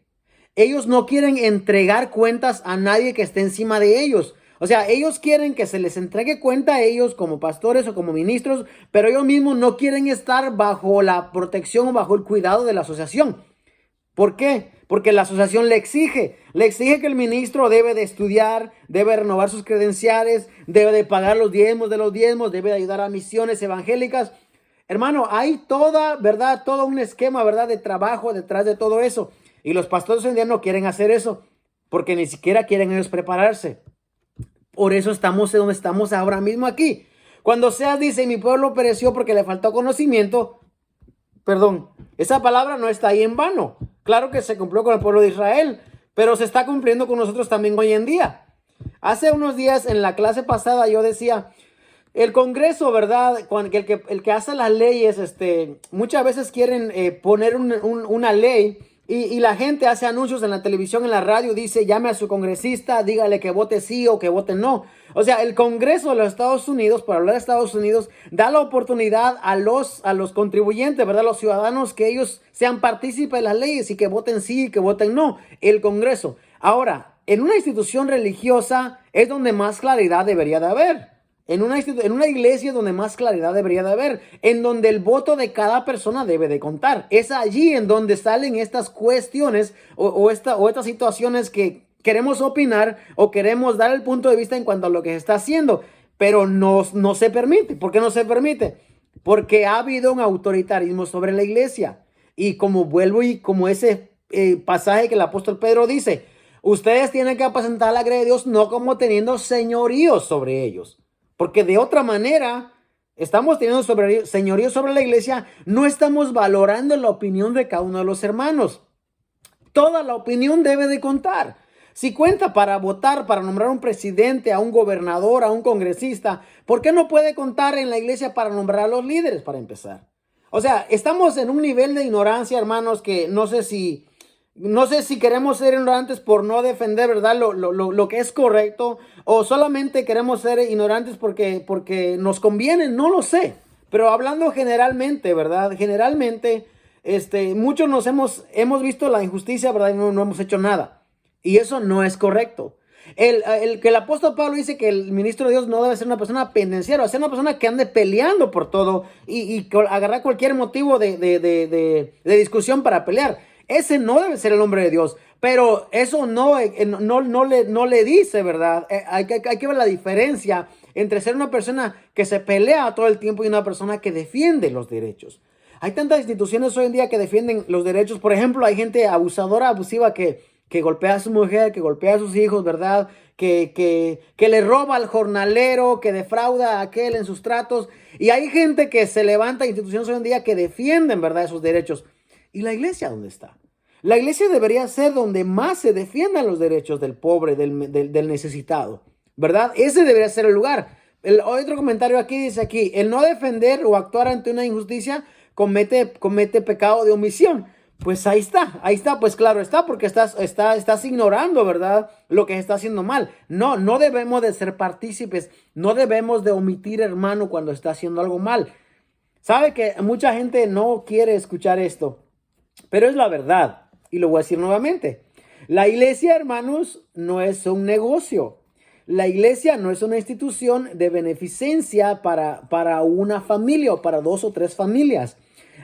Ellos no quieren entregar cuentas a nadie que esté encima de ellos. O sea, ellos quieren que se les entregue cuenta a ellos como pastores o como ministros, pero ellos mismos no quieren estar bajo la protección o bajo el cuidado de la asociación. ¿Por qué? Porque la asociación le exige que el ministro debe de estudiar, debe renovar sus credenciales, debe de pagar los diezmos de los diezmos, debe de ayudar a misiones evangélicas. Hermano, hay toda, ¿verdad? Todo un esquema, ¿verdad? De trabajo detrás de todo eso. Y los pastores hoy en día no quieren hacer eso porque ni siquiera quieren ellos prepararse. Por eso estamos donde estamos ahora mismo aquí. Cuando Oseas dice, mi pueblo pereció porque le faltó conocimiento, perdón, esa palabra no está ahí en vano. Claro que se cumplió con el pueblo de Israel, pero se está cumpliendo con nosotros también hoy en día. Hace unos días en la clase pasada yo decía, el Congreso, ¿verdad? El que hace las leyes, muchas veces quieren poner una ley y la gente hace anuncios en la televisión, en la radio, dice, llame a su congresista, dígale que vote sí o que vote no. O sea, el Congreso de los Estados Unidos, para hablar de Estados Unidos, da la oportunidad a los contribuyentes, ¿verdad? Los ciudadanos, que ellos sean partícipes de las leyes y que voten sí y que voten no. El Congreso. Ahora, en una institución religiosa es donde más claridad debería de haber. En una iglesia donde más claridad debería de haber, en donde el voto de cada persona debe de contar. Es allí en donde salen estas cuestiones o estas situaciones que queremos opinar o queremos dar el punto de vista en cuanto a lo que se está haciendo, pero no se permite. ¿Por qué no se permite? Porque ha habido un autoritarismo sobre la iglesia. Y como vuelvo y como ese pasaje que el apóstol Pedro dice, ustedes tienen que apacentar la grey de Dios no como teniendo señorío sobre ellos. Porque de otra manera, estamos teniendo señorío sobre la iglesia, no estamos valorando la opinión de cada uno de los hermanos. Toda la opinión debe de contar. Si cuenta para votar, para nombrar un presidente, a un gobernador, a un congresista, ¿por qué no puede contar en la iglesia para nombrar a los líderes, para empezar? O sea, estamos en un nivel de ignorancia, hermanos, que no sé si queremos ser ignorantes por no defender, ¿verdad? Lo que es correcto, o solamente queremos ser ignorantes porque nos conviene, no lo sé. Pero hablando generalmente, ¿verdad? Generalmente, muchos hemos visto la injusticia, ¿verdad? Y no hemos hecho nada. Y eso no es correcto. Que el apóstol Pablo dice que el ministro de Dios no debe ser una persona pendenciera, debe ser una persona que ande peleando por todo y agarrar cualquier motivo de discusión para pelear. Ese no debe ser el hombre de Dios, pero eso no le dice, ¿verdad? Hay que ver la diferencia entre ser una persona que se pelea todo el tiempo y una persona que defiende los derechos. Hay tantas instituciones hoy en día que defienden los derechos. Por ejemplo, hay gente abusadora, abusiva que golpea a su mujer, que golpea a sus hijos, ¿verdad? Que le roba al jornalero, que defrauda a aquel en sus tratos. Y hay gente que se levanta, instituciones hoy en día que defienden, ¿verdad?, esos derechos. ¿Y la iglesia dónde está? La iglesia debería ser donde más se defiendan los derechos del pobre, del necesitado, ¿verdad? Ese debería ser el lugar. Otro comentario aquí dice aquí, el no defender o actuar ante una injusticia comete pecado de omisión. Pues ahí está, pues claro está, porque estás ignorando, ¿verdad?, lo que está haciendo mal. No debemos de ser partícipes, no debemos de omitir, hermano, cuando está haciendo algo mal. Sabe que mucha gente no quiere escuchar esto, pero es la verdad, y lo voy a decir nuevamente. La iglesia, hermanos, no es un negocio. La iglesia no es una institución de beneficencia para una familia o para 2 o 3 familias.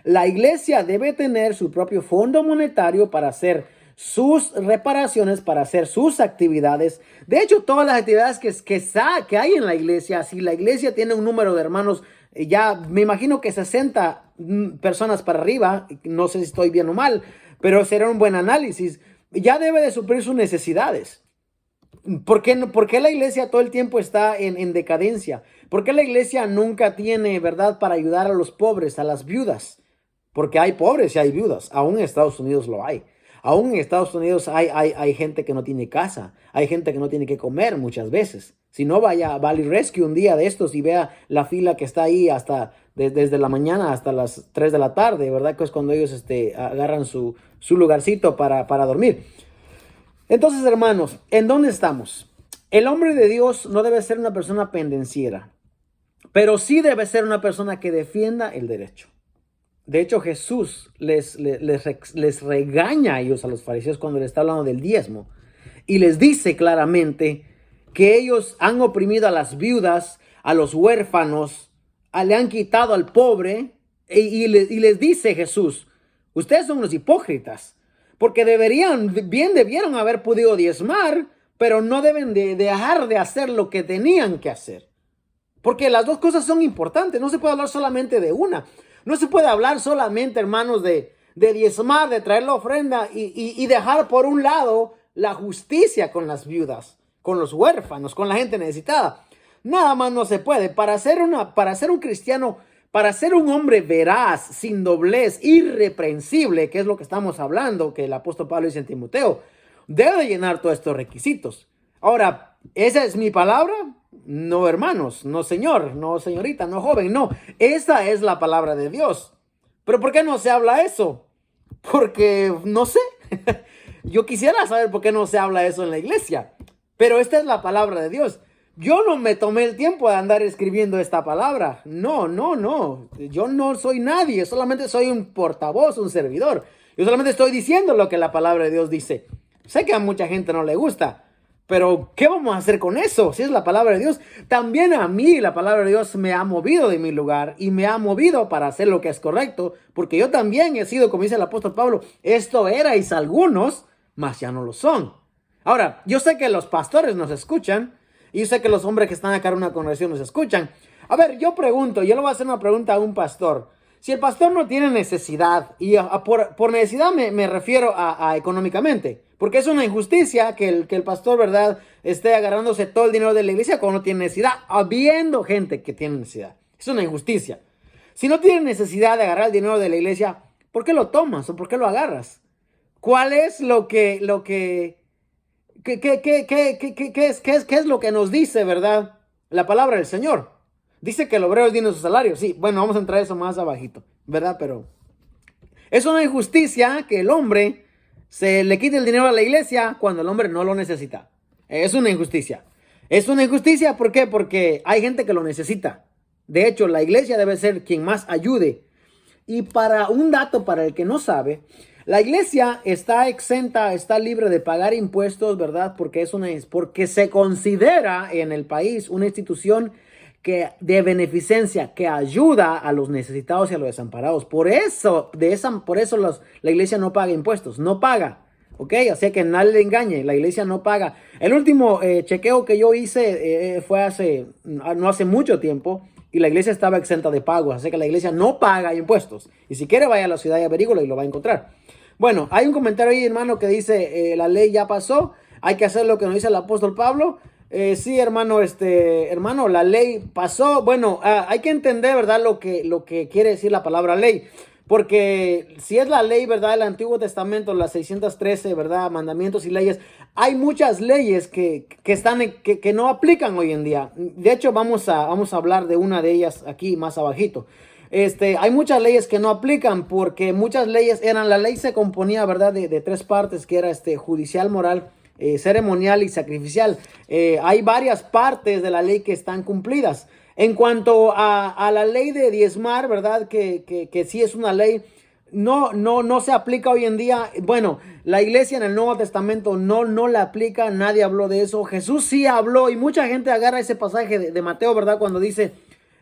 La iglesia debe tener su propio fondo monetario para hacer sus reparaciones, para hacer sus actividades. De hecho, todas las actividades que hay en la iglesia, si la iglesia tiene un número de hermanos, ya me imagino que 60 personas para arriba, no sé si estoy bien o mal, pero será un buen análisis, ya debe de suplir sus necesidades. ¿Por qué la iglesia todo el tiempo está en decadencia? ¿Por qué la iglesia nunca tiene, verdad, para ayudar a los pobres, a las viudas? Porque hay pobres y hay viudas. Aún en Estados Unidos lo hay. Aún en Estados Unidos hay gente que no tiene casa. Hay gente que no tiene que comer muchas veces. Si no, vaya a Valley Rescue un día de estos y vea la fila que está ahí desde la mañana hasta las 3 de la tarde, ¿verdad? Que es cuando ellos agarran su lugarcito para dormir. Entonces, hermanos, ¿en dónde estamos? El hombre de Dios no debe ser una persona pendenciera, pero sí debe ser una persona que defienda el derecho. De hecho, Jesús les regaña a ellos, a los fariseos, cuando les está hablando del diezmo. Y les dice claramente que ellos han oprimido a las viudas, a los huérfanos, le han quitado al pobre. Y les dice Jesús, ustedes son unos hipócritas. Porque debieron haber podido diezmar, pero no deben de dejar de hacer lo que tenían que hacer. Porque las dos cosas son importantes. No se puede hablar solamente de una. No se puede hablar solamente, hermanos, de diezmar, de traer la ofrenda y dejar por un lado la justicia con las viudas, con los huérfanos, con la gente necesitada. Nada más no se puede. Para ser un cristiano, para ser un hombre veraz, sin doblez, irreprensible, que es lo que estamos hablando, que el apóstol Pablo dice en Timoteo, debe de llenar todos estos requisitos. Ahora, ¿esa es mi palabra? No, hermanos, no, señor, no, señorita, no, joven, no. Esa es la palabra de Dios. ¿Pero por qué no se habla eso? Porque, no sé. Yo quisiera saber por qué no se habla eso en la iglesia. Pero esta es la palabra de Dios. Yo no me tomé el tiempo de andar escribiendo esta palabra. No. Yo no soy nadie. Solamente soy un portavoz, un servidor. Yo solamente estoy diciendo lo que la palabra de Dios dice. Sé que a mucha gente no le gusta. Pero, ¿qué vamos a hacer con eso? Si es la palabra de Dios. También a mí la palabra de Dios me ha movido de mi lugar y me ha movido para hacer lo que es correcto. Porque yo también he sido, como dice el apóstol Pablo, esto erais algunos, mas ya no lo son. Ahora, yo sé que los pastores nos escuchan y yo sé que los hombres que están acá en una congregación nos escuchan. A ver, yo pregunto, yo le voy a hacer una pregunta a un pastor. Si el pastor no tiene necesidad, y por necesidad me refiero a económicamente, porque es una injusticia que el pastor, ¿verdad?, esté agarrándose todo el dinero de la iglesia cuando no tiene necesidad, habiendo gente que tiene necesidad. Es una injusticia. Si no tienes necesidad de agarrar el dinero de la iglesia, ¿por qué lo tomas o por qué lo agarras? ¿Cuál es qué es lo que nos dice, verdad, la palabra del Señor? Dice que el obrero tiene su salario. Sí, bueno, vamos a entrar eso más abajito, ¿verdad? Pero es una injusticia que el hombre se le quite el dinero a la iglesia cuando el hombre no lo necesita. Es una injusticia. Es una injusticia, ¿por qué? Porque hay gente que lo necesita. De hecho, la iglesia debe ser quien más ayude. Y para un dato para el que no sabe, la iglesia está exenta, está libre de pagar impuestos, ¿verdad? Porque se considera en el país una institución de beneficencia, que ayuda a los necesitados y a los desamparados. Por eso la iglesia no paga impuestos, no paga. ¿Ok? Así que nadie le engañe, la iglesia no paga. El último chequeo que yo hice fue no hace mucho tiempo, y la iglesia estaba exenta de pagos. Así que la iglesia no paga impuestos. Y si quiere, vaya a la ciudad y averígüelo y lo va a encontrar. Bueno, hay un comentario ahí, hermano, que dice, la ley ya pasó, hay que hacer lo que nos dice el apóstol Pablo. Sí, hermano, hermano, la ley pasó. Bueno, hay que entender, ¿verdad?, lo que quiere decir la palabra ley. Porque si es la ley, ¿verdad?, del Antiguo Testamento, las 613, ¿verdad?, mandamientos y leyes, hay muchas leyes que no aplican hoy en día. De hecho, vamos a hablar de una de ellas aquí más abajito. Hay muchas leyes que no aplican porque muchas leyes la ley se componía, ¿verdad?, de tres partes, que era judicial, moral, ceremonial y sacrificial. Hay varias partes de la ley que están cumplidas. En cuanto a la ley de diezmar, ¿verdad?, que sí es una ley, no se aplica hoy en día. Bueno, la iglesia en el Nuevo Testamento no la aplica, nadie habló de eso. Jesús sí habló, y mucha gente agarra ese pasaje de Mateo, ¿verdad?, cuando dice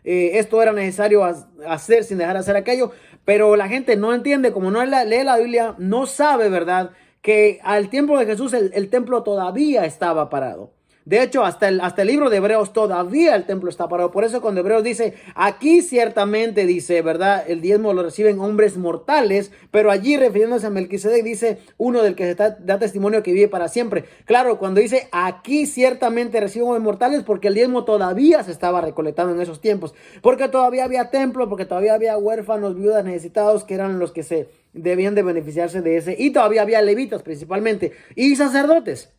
esto era necesario hacer sin dejar de hacer aquello. Pero la gente no entiende, como no lee la Biblia, no sabe, ¿verdad?, que al tiempo de Jesús el templo todavía estaba parado. De hecho, hasta el libro de Hebreos todavía el templo está parado. Por eso cuando Hebreos dice, aquí ciertamente dice, ¿verdad?, el diezmo lo reciben hombres mortales, pero allí refiriéndose a Melquisedec dice, uno del que se da testimonio que vive para siempre. Claro, cuando dice, aquí ciertamente reciben hombres mortales, porque el diezmo todavía se estaba recolectando en esos tiempos. Porque todavía había templo, porque todavía había huérfanos, viudas, necesitados, que eran los que se debían de beneficiarse de ese. Y todavía había levitas principalmente, y sacerdotes.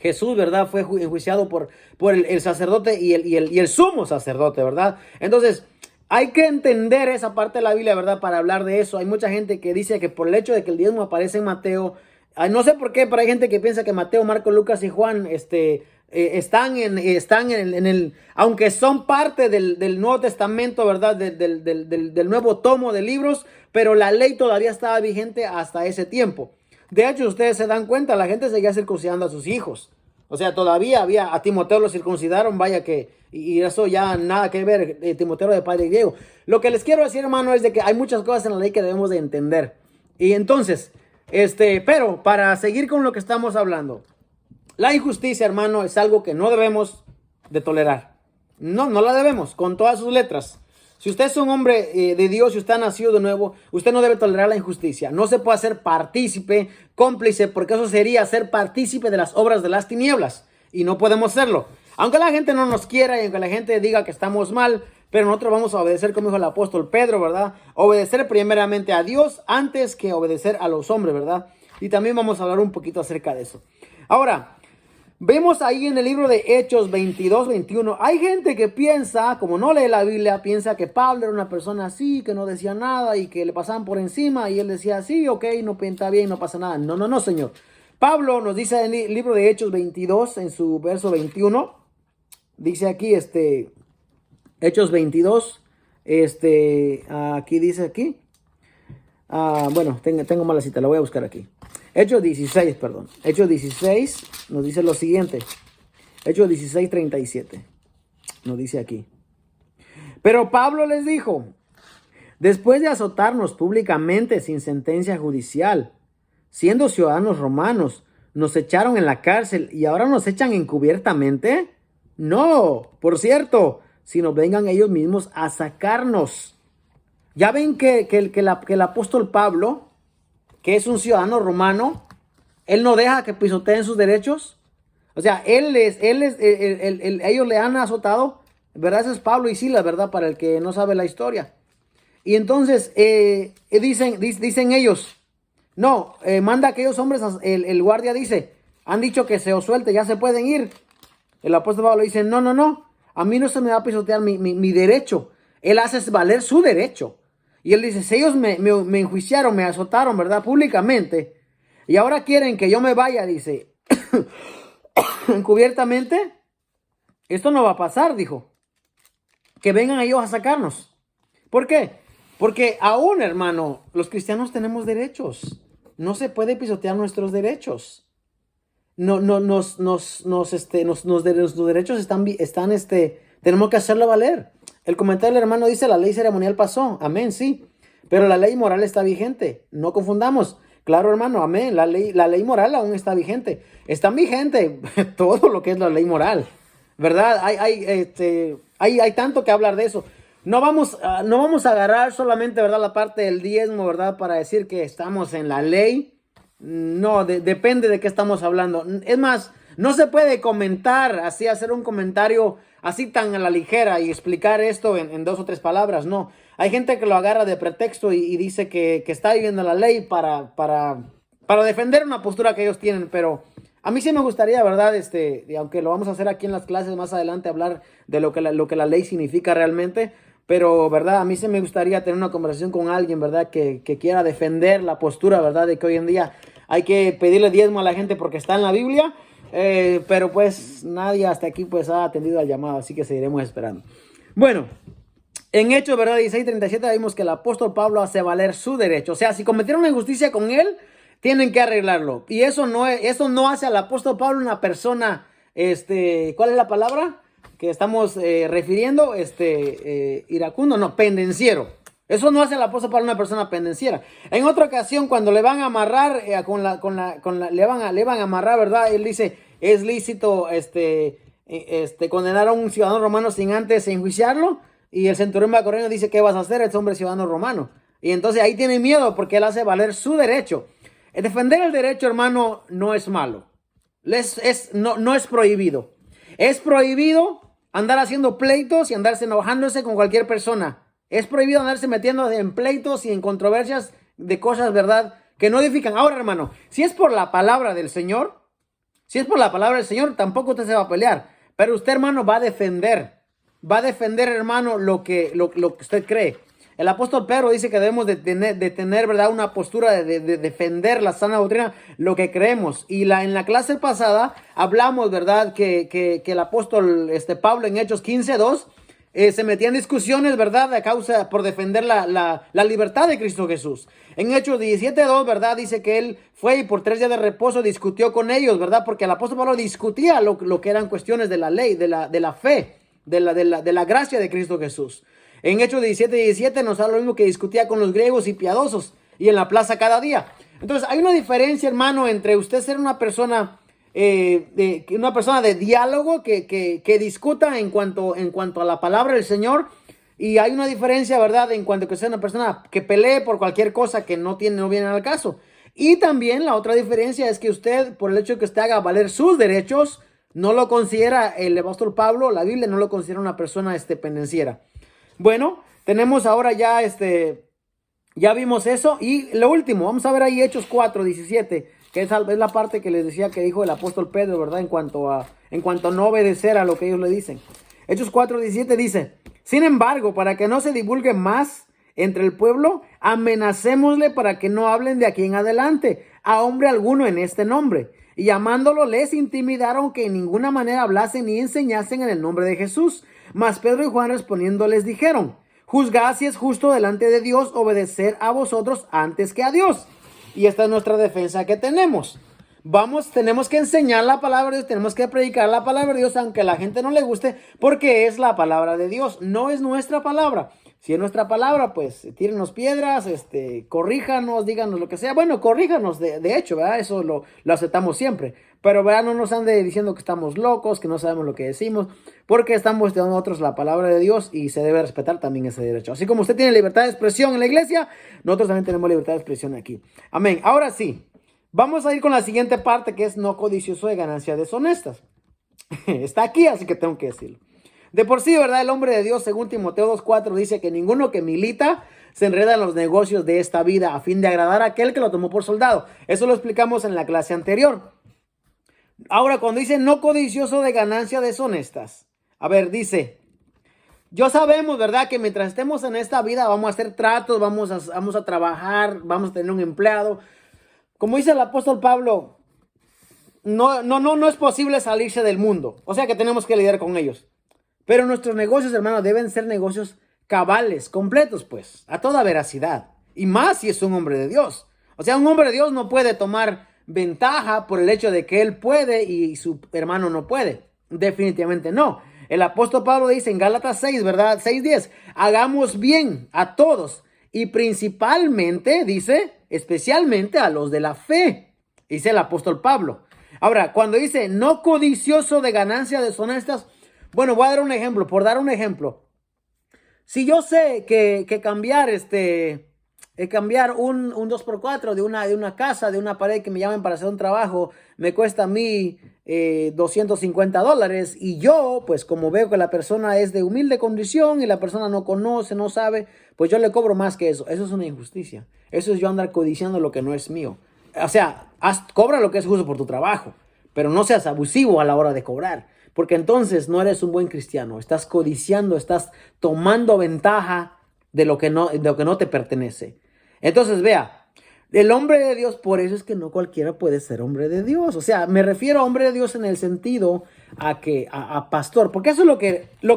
Jesús, ¿verdad?, fue enjuiciado por el sacerdote y el sumo sacerdote, ¿verdad? Entonces, hay que entender esa parte de la Biblia, ¿verdad?, para hablar de eso. Hay mucha gente que dice que por el hecho de que el diezmo aparece en Mateo, no sé por qué, pero hay gente que piensa que Mateo, Marcos, Lucas y Juan están en el, aunque son parte del Nuevo Testamento, ¿verdad?, del nuevo tomo de libros, pero la ley todavía estaba vigente hasta ese tiempo. De hecho, ustedes se dan cuenta, la gente seguía circuncidando a sus hijos. O sea, todavía a Timoteo lo circuncidaron, vaya que, y eso ya nada que ver, Timoteo de padre griego. Lo que les quiero decir, hermano, es de que hay muchas cosas en la ley que debemos de entender. Y entonces, pero para seguir con lo que estamos hablando, la injusticia, hermano, es algo que no debemos de tolerar. No la debemos, con todas sus letras. Si usted es un hombre de Dios y usted ha nacido de nuevo, usted no debe tolerar la injusticia. No se puede hacer partícipe, cómplice, porque eso sería ser partícipe de las obras de las tinieblas. Y no podemos serlo. Aunque la gente no nos quiera y aunque la gente diga que estamos mal, pero nosotros vamos a obedecer, como dijo el apóstol Pedro, ¿verdad? Obedecer primeramente a Dios antes que obedecer a los hombres, ¿verdad? Y también vamos a hablar un poquito acerca de eso. Ahora, vemos ahí en el libro de Hechos 22, 21, hay gente que piensa, como no lee la Biblia, piensa que Pablo era una persona así, que no decía nada y que le pasaban por encima y él decía, sí, ok, no pinta bien, no pasa nada. No, no, no, señor. Pablo nos dice en el libro de Hechos 22, en su verso 21, dice aquí, Hechos 22, aquí dice aquí, bueno, tengo mala cita, la voy a buscar aquí. Hechos 16, perdón. Hechos 16 nos dice lo siguiente. Hechos 16, 37. Nos dice aquí. Pero Pablo les dijo, después de azotarnos públicamente sin sentencia judicial, siendo ciudadanos romanos, nos echaron en la cárcel y ahora nos echan encubiertamente. No, por cierto, sino vengan ellos mismos a sacarnos. Ya ven que el apóstol Pablo, que es un ciudadano romano, él no deja que pisoteen sus derechos. O sea, ellos le han azotado, ¿verdad? Ese es Pablo y Silas, ¿verdad? Para el que no sabe la historia. Y entonces dicen ellos, no, manda a aquellos hombres, el guardia dice, han dicho que se os suelte, ya se pueden ir. El apóstol Pablo dice, no, a mí no se me va a pisotear mi derecho. Él hace valer su derecho. Y él dice, si ellos me enjuiciaron, me azotaron, ¿verdad? Públicamente. Y ahora quieren que yo me vaya, dice, encubiertamente. Esto no va a pasar, dijo. Que vengan ellos a sacarnos. ¿Por qué? Porque aún, hermano, los cristianos tenemos derechos. No se puede pisotear nuestros derechos. Los derechos están, tenemos que hacerlo valer. El comentario del hermano dice, la ley ceremonial pasó. Amén, sí. Pero la ley moral está vigente. No confundamos. Claro, hermano, amén. La ley moral aún está vigente. Está vigente todo lo que es la ley moral. ¿Verdad? Hay tanto que hablar de eso. No vamos a agarrar solamente, ¿verdad? La parte del diezmo, ¿verdad? Para decir que estamos en la ley. No, depende de qué estamos hablando. Es más, no se puede comentar así, hacer un comentario así tan a la ligera y explicar esto en 2 o 3 palabras. No, hay gente que lo agarra de pretexto y dice que está viviendo la ley para defender una postura que ellos tienen. Pero a mí sí me gustaría, ¿verdad? Y aunque lo vamos a hacer aquí en las clases más adelante, hablar de lo que la ley significa realmente. Pero, ¿verdad? A mí sí me gustaría tener una conversación con alguien, ¿verdad? Que quiera defender la postura, ¿verdad? De que hoy en día hay que pedirle diezmo a la gente porque está en la Biblia. Pero pues nadie hasta aquí pues ha atendido al llamado, así que seguiremos esperando. Bueno, en Hechos, ¿verdad? 16:37 vimos que el apóstol Pablo hace valer su derecho. O sea, si cometieron una injusticia con él, tienen que arreglarlo. Y eso no hace al apóstol Pablo una persona, ¿cuál es la palabra que estamos refiriendo? Iracundo, no, pendenciero. Eso no hace al apóstol Pablo una persona pendenciera. En otra ocasión, cuando le van a amarrar, le van a amarrar, ¿verdad? Él dice, es lícito condenar a un ciudadano romano sin antes enjuiciarlo. Y el centurión va corriendo y dice, ¿qué vas a hacer? Este hombre es ciudadano romano. Y entonces ahí tiene miedo porque él hace valer su derecho. Defender el derecho, hermano, no es malo. No es prohibido. Es prohibido andar haciendo pleitos y andarse enojándose con cualquier persona. Es prohibido andarse metiendo en pleitos y en controversias de cosas, ¿verdad?, que no edifican. Ahora, hermano, si es por la palabra del Señor, tampoco usted se va a pelear. Pero usted, hermano, va a defender, hermano, lo que usted cree. El apóstol Pedro dice que debemos de tener, ¿verdad?, una postura de defender la sana doctrina, lo que creemos. Y en la clase pasada hablamos, ¿verdad?, que el apóstol Pablo en Hechos 15:2 se metía en discusiones, ¿verdad?, a causa por defender la libertad de Cristo Jesús. En Hechos 17:2, ¿verdad?, dice que él fue y por 3 días de reposo discutió con ellos, ¿verdad?, porque el apóstol Pablo discutía lo que eran cuestiones de la ley, de la fe, de la gracia de Cristo Jesús. En Hechos 17:17 nos habla lo mismo, que discutía con los griegos y piadosos y en la plaza cada día. Entonces hay una diferencia, hermano, entre usted ser una persona de diálogo que discuta en cuanto a la palabra del Señor, Y hay una diferencia, ¿verdad? En cuanto a que sea una persona que pelee por cualquier cosa que no viene al caso. Y también la otra diferencia es que usted, por el hecho de que usted haga valer sus derechos, no lo considera, el apóstol Pablo, la Biblia no lo considera una persona pendenciera. Bueno, tenemos ahora ya ya vimos eso. Y lo último, vamos a ver ahí Hechos 4:17, que es la parte que les decía que dijo el apóstol Pedro, ¿verdad? En cuanto a no obedecer a lo que ellos le dicen. Hechos 4:17 dice: sin embargo, para que no se divulgue más entre el pueblo, amenacémosle para que no hablen de aquí en adelante a hombre alguno en este nombre. Y llamándolo, les intimidaron que en ninguna manera hablasen ni enseñasen en el nombre de Jesús. Mas Pedro y Juan respondiendo les dijeron: juzgad si es justo delante de Dios obedecer a vosotros antes que a Dios. Y esta es nuestra defensa que tenemos. Tenemos que enseñar la palabra de Dios, tenemos que predicar la palabra de Dios, aunque a la gente no le guste, porque es la palabra de Dios, no es nuestra palabra. Si es nuestra palabra, pues tírenos piedras, corríjanos, díganos lo que sea. Bueno, corríjanos, de hecho, ¿verdad? Eso lo aceptamos siempre. Pero, ¿verdad? No nos ande diciendo que estamos locos, que no sabemos lo que decimos, porque estamos dando nosotros la palabra de Dios y se debe respetar también ese derecho. Así como usted tiene libertad de expresión en la iglesia, nosotros también tenemos libertad de expresión aquí. Amén. Ahora sí. Vamos a ir con la siguiente parte, que es no codicioso de ganancias deshonestas. Está aquí, así que tengo que decirlo. De por sí, ¿verdad? El hombre de Dios, según Timoteo 2:4, dice que ninguno que milita se enreda en los negocios de esta vida a fin de agradar a aquel que lo tomó por soldado. Eso lo explicamos en la clase anterior. Ahora, cuando dice no codicioso de ganancias deshonestas, a ver, dice: yo sabemos, ¿verdad? Que mientras estemos en esta vida vamos a hacer tratos, vamos a trabajar, vamos a tener un empleado. Como dice el apóstol Pablo, no es posible salirse del mundo. O sea que tenemos que lidiar con ellos. Pero nuestros negocios, hermanos, deben ser negocios cabales, completos, pues, a toda veracidad. Y más si es un hombre de Dios. O sea, un hombre de Dios no puede tomar ventaja por el hecho de que él puede y su hermano no puede. Definitivamente no. El apóstol Pablo dice en Gálatas 6, ¿verdad? 6:10, hagamos bien a todos. Y principalmente, dice, especialmente a los de la fe, dice el apóstol Pablo. Ahora, cuando dice no codicioso de ganancias deshonestas, bueno, voy a dar un ejemplo, por dar un ejemplo. Si yo sé que cambiar cambiar un 2x4 de una casa, de una pared que me llamen para hacer un trabajo, me cuesta a mí $250, y yo, pues como veo que la persona es de humilde condición y la persona no conoce, no sabe, pues yo le cobro más que eso. Eso es una injusticia. Eso es yo andar codiciando lo que no es mío. O sea, cobra lo que es justo por tu trabajo, pero no seas abusivo a la hora de cobrar, porque entonces no eres un buen cristiano. Estás codiciando, estás tomando ventaja de lo que no te pertenece. Entonces, vea, el hombre de Dios, por eso es que no cualquiera puede ser hombre de Dios. O sea, me refiero a hombre de Dios en el sentido a pastor, porque eso es lo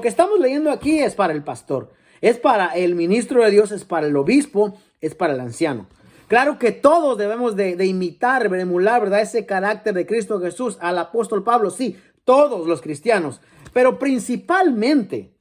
que estamos leyendo aquí es para el pastor, es para el ministro de Dios, es para el obispo, es para el anciano. Claro que todos debemos de imitar, de emular, ¿verdad? Ese carácter de Cristo Jesús, al apóstol Pablo, sí, todos los cristianos, pero principalmente,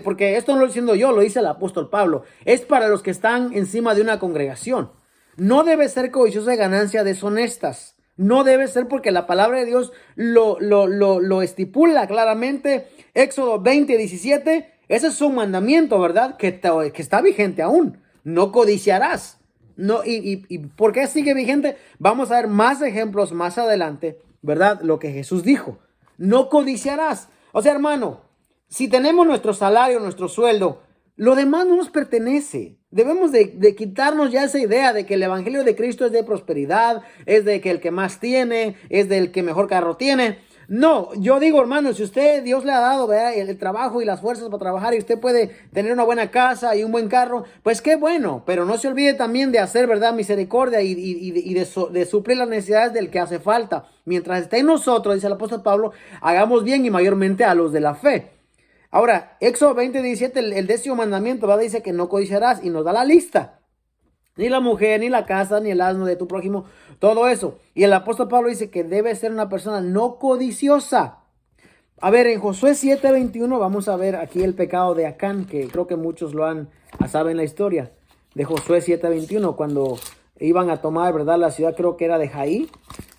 porque esto no lo estoy diciendo yo, lo dice el apóstol Pablo, es para los que están encima de una congregación. No debe ser codicioso de ganancias deshonestas. No debe ser, porque la palabra de Dios lo estipula claramente. Éxodo 20:17, ese es un mandamiento, ¿verdad? Que está vigente aún. No codiciarás. No, ¿y por qué sigue vigente? Vamos a ver más ejemplos más adelante, ¿verdad? Lo que Jesús dijo. No codiciarás. O sea, hermano, si tenemos nuestro salario, nuestro sueldo, lo demás no nos pertenece. Debemos de quitarnos ya esa idea de que el evangelio de Cristo es de prosperidad, es de que el que más tiene, es del que mejor carro tiene. No, yo digo, hermano, si Dios le ha dado, ¿verdad?, el trabajo y las fuerzas para trabajar, y usted puede tener una buena casa y un buen carro, pues qué bueno. Pero no se olvide también de hacer, ¿verdad?, misericordia y de suplir las necesidades del que hace falta. Mientras esté en nosotros, dice el apóstol Pablo, hagamos bien, y mayormente a los de la fe. Ahora, Éxodo 20:17, el 10º mandamiento, ¿verdad?, dice que no codiciarás, y nos da la lista. Ni la mujer, ni la casa, ni el asno de tu prójimo, todo eso. Y el apóstol Pablo dice que debe ser una persona no codiciosa. A ver, en Josué 7:21 vamos a ver aquí el pecado de Acán, que creo que muchos saben la historia de Josué 7:21, cuando iban a tomar, ¿verdad?, la ciudad, creo que era de Jaí,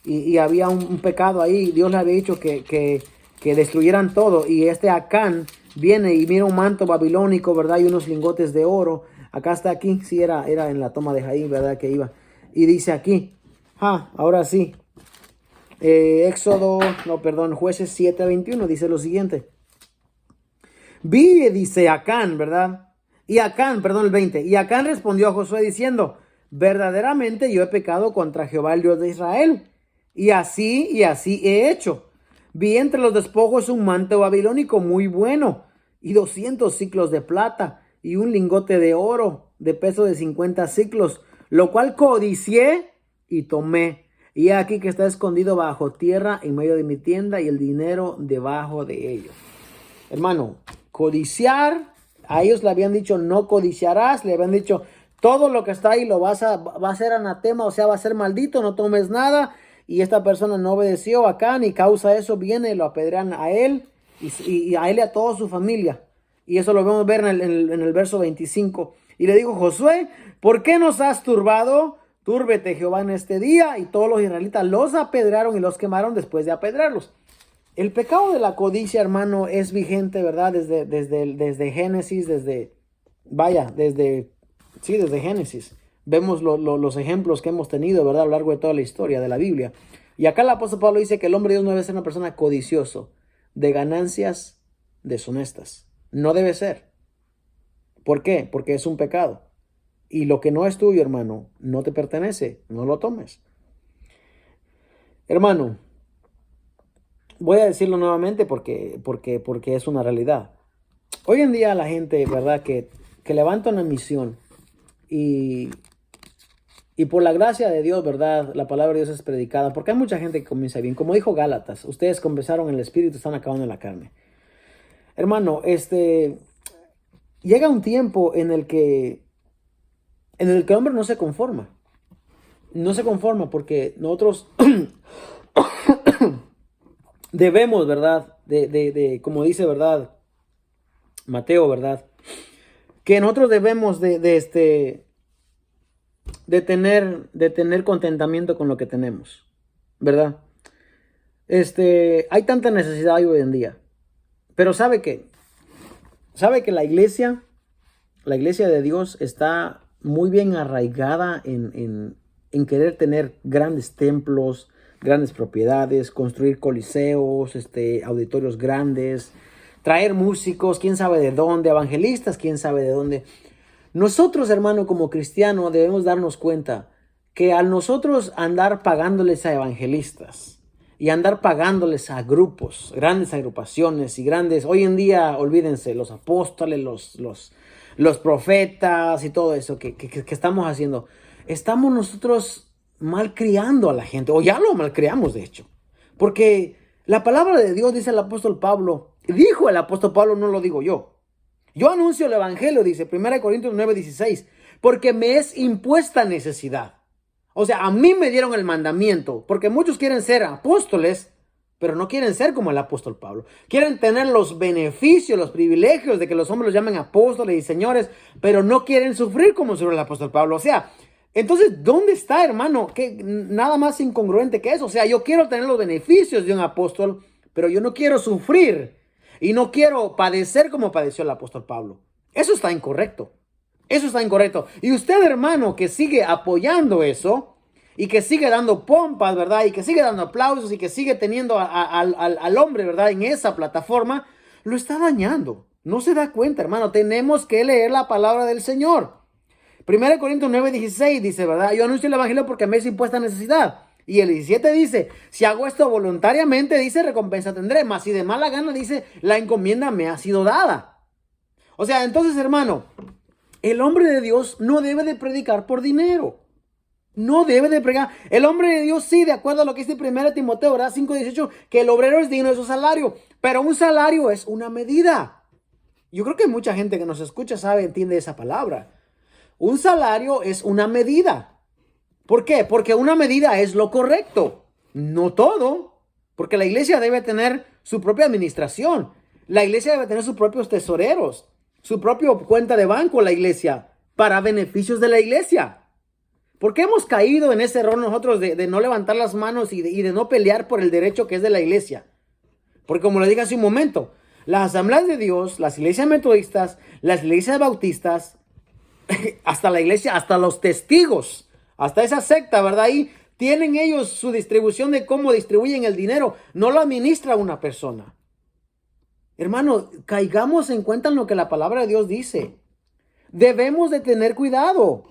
y había un pecado ahí. Dios le había dicho que destruyeran todo, y Acán viene y mira un manto babilónico, ¿verdad? Y unos lingotes de oro. Acá está aquí, sí, era en la toma de Jaín, ¿verdad? Que iba. Y dice aquí, ahora sí. Jueces 7:21 dice lo siguiente. Dice Acán, ¿verdad? El 20. Y Acán respondió a Josué diciendo, verdaderamente yo he pecado contra Jehová, el Dios de Israel. Y así he hecho. Vi entre los despojos un manto babilónico muy bueno, y 200 siclos de plata, y un lingote de oro de peso de 50 siclos, lo cual codicié y tomé. Y aquí que está escondido bajo tierra en medio de mi tienda, y el dinero debajo de ellos. Hermano, codiciar, a ellos le habían dicho no codiciarás, le habían dicho todo lo que está ahí va a ser anatema, o sea, va a ser maldito, no tomes nada. Y esta persona no obedeció acá, ni causa eso, viene y lo apedrean a él y a él y a toda su familia. Y eso lo vamos a ver en el verso 25. Y le dijo Josué, ¿por qué nos has turbado? Túrbete Jehová en este día. Y todos los israelitas los apedrearon y los quemaron después de apedrearlos. El pecado de la codicia, hermano, es vigente, ¿verdad? Desde Génesis, desde Génesis. Vemos los ejemplos que hemos tenido, ¿verdad? A lo largo de toda la historia de la Biblia. Y acá el apóstol Pablo dice que el hombre de Dios no debe ser una persona codicioso, de ganancias deshonestas. No debe ser. ¿Por qué? Porque es un pecado. Y lo que no es tuyo, hermano, no te pertenece. No lo tomes. Hermano, voy a decirlo nuevamente porque es una realidad. Hoy en día la gente, ¿verdad? Que levanta una misión y por la gracia de Dios, ¿verdad? La palabra de Dios es predicada, porque hay mucha gente que comienza bien. Como dijo Gálatas, ustedes comenzaron en el espíritu, están acabando en la carne. Hermano, llega un tiempo en el que el hombre no se conforma. No se conforma porque nosotros debemos, ¿verdad? Como dice, ¿verdad? Mateo, ¿verdad? Que nosotros debemos de tener contentamiento con lo que tenemos, ¿verdad? Hay tanta necesidad hoy en día. Pero ¿sabe qué? ¿Sabe que la iglesia de Dios está muy bien arraigada en querer tener grandes templos, grandes propiedades, construir coliseos, auditorios grandes, traer músicos, quién sabe de dónde, evangelistas, quién sabe de dónde? Nosotros, hermano, como cristianos, debemos darnos cuenta que al nosotros andar pagándoles a evangelistas y andar pagándoles a grupos, grandes agrupaciones y grandes, hoy en día, olvídense, los apóstoles, los profetas y todo eso que estamos haciendo, estamos nosotros malcriando a la gente, o ya lo malcriamos de hecho, porque la palabra de Dios, dice el apóstol Pablo, dijo el apóstol Pablo, no lo digo yo. Yo anuncio el evangelio, dice 1 Corintios 9:16, porque me es impuesta necesidad. O sea, a mí me dieron el mandamiento, porque muchos quieren ser apóstoles, pero no quieren ser como el apóstol Pablo. Quieren tener los beneficios, los privilegios de que los hombres los llamen apóstoles y señores, pero no quieren sufrir como sufrió el apóstol Pablo. O sea, entonces, ¿dónde está, hermano? Que nada más incongruente que eso. O sea, yo quiero tener los beneficios de un apóstol, pero yo no quiero sufrir. Y no quiero padecer como padeció el apóstol Pablo. Eso está incorrecto. Eso está incorrecto. Y usted, hermano, que sigue apoyando eso y que sigue dando pompas, ¿verdad? Y que sigue dando aplausos y que sigue teniendo al hombre, ¿verdad? En esa plataforma, lo está dañando. No se da cuenta, hermano. Tenemos que leer la palabra del Señor. 1 Corintios 9:16 dice, ¿verdad? Yo anuncio el evangelio porque me es impuesta necesidad. Y el 17 dice, si hago esto voluntariamente, dice, recompensa tendré. Mas si de mala gana, dice, la encomienda me ha sido dada. O sea, entonces, hermano, el hombre de Dios no debe de predicar por dinero. No debe de predicar. El hombre de Dios sí, de acuerdo a lo que dice 1 Timoteo, ¿verdad? 5:18, que el obrero es digno de su salario. Pero un salario es una medida. Yo creo que mucha gente que nos escucha entiende esa palabra. Un salario es una medida. ¿Por qué? Porque una medida es lo correcto, no todo, porque la iglesia debe tener su propia administración, la iglesia debe tener sus propios tesoreros, su propia cuenta de banco, la iglesia, para beneficios de la iglesia. ¿Por qué hemos caído en ese error nosotros de no levantar las manos y de no pelear por el derecho que es de la iglesia? Porque como le dije hace un momento, Las asambleas de Dios, las iglesias metodistas, las iglesias bautistas, hasta la iglesia, hasta los testigos, hasta esa secta, ¿verdad? Ahí tienen ellos su distribución de cómo distribuyen el dinero. No lo administra una persona. Hermano, caigamos en cuenta en lo que la palabra de Dios dice. Debemos de tener cuidado.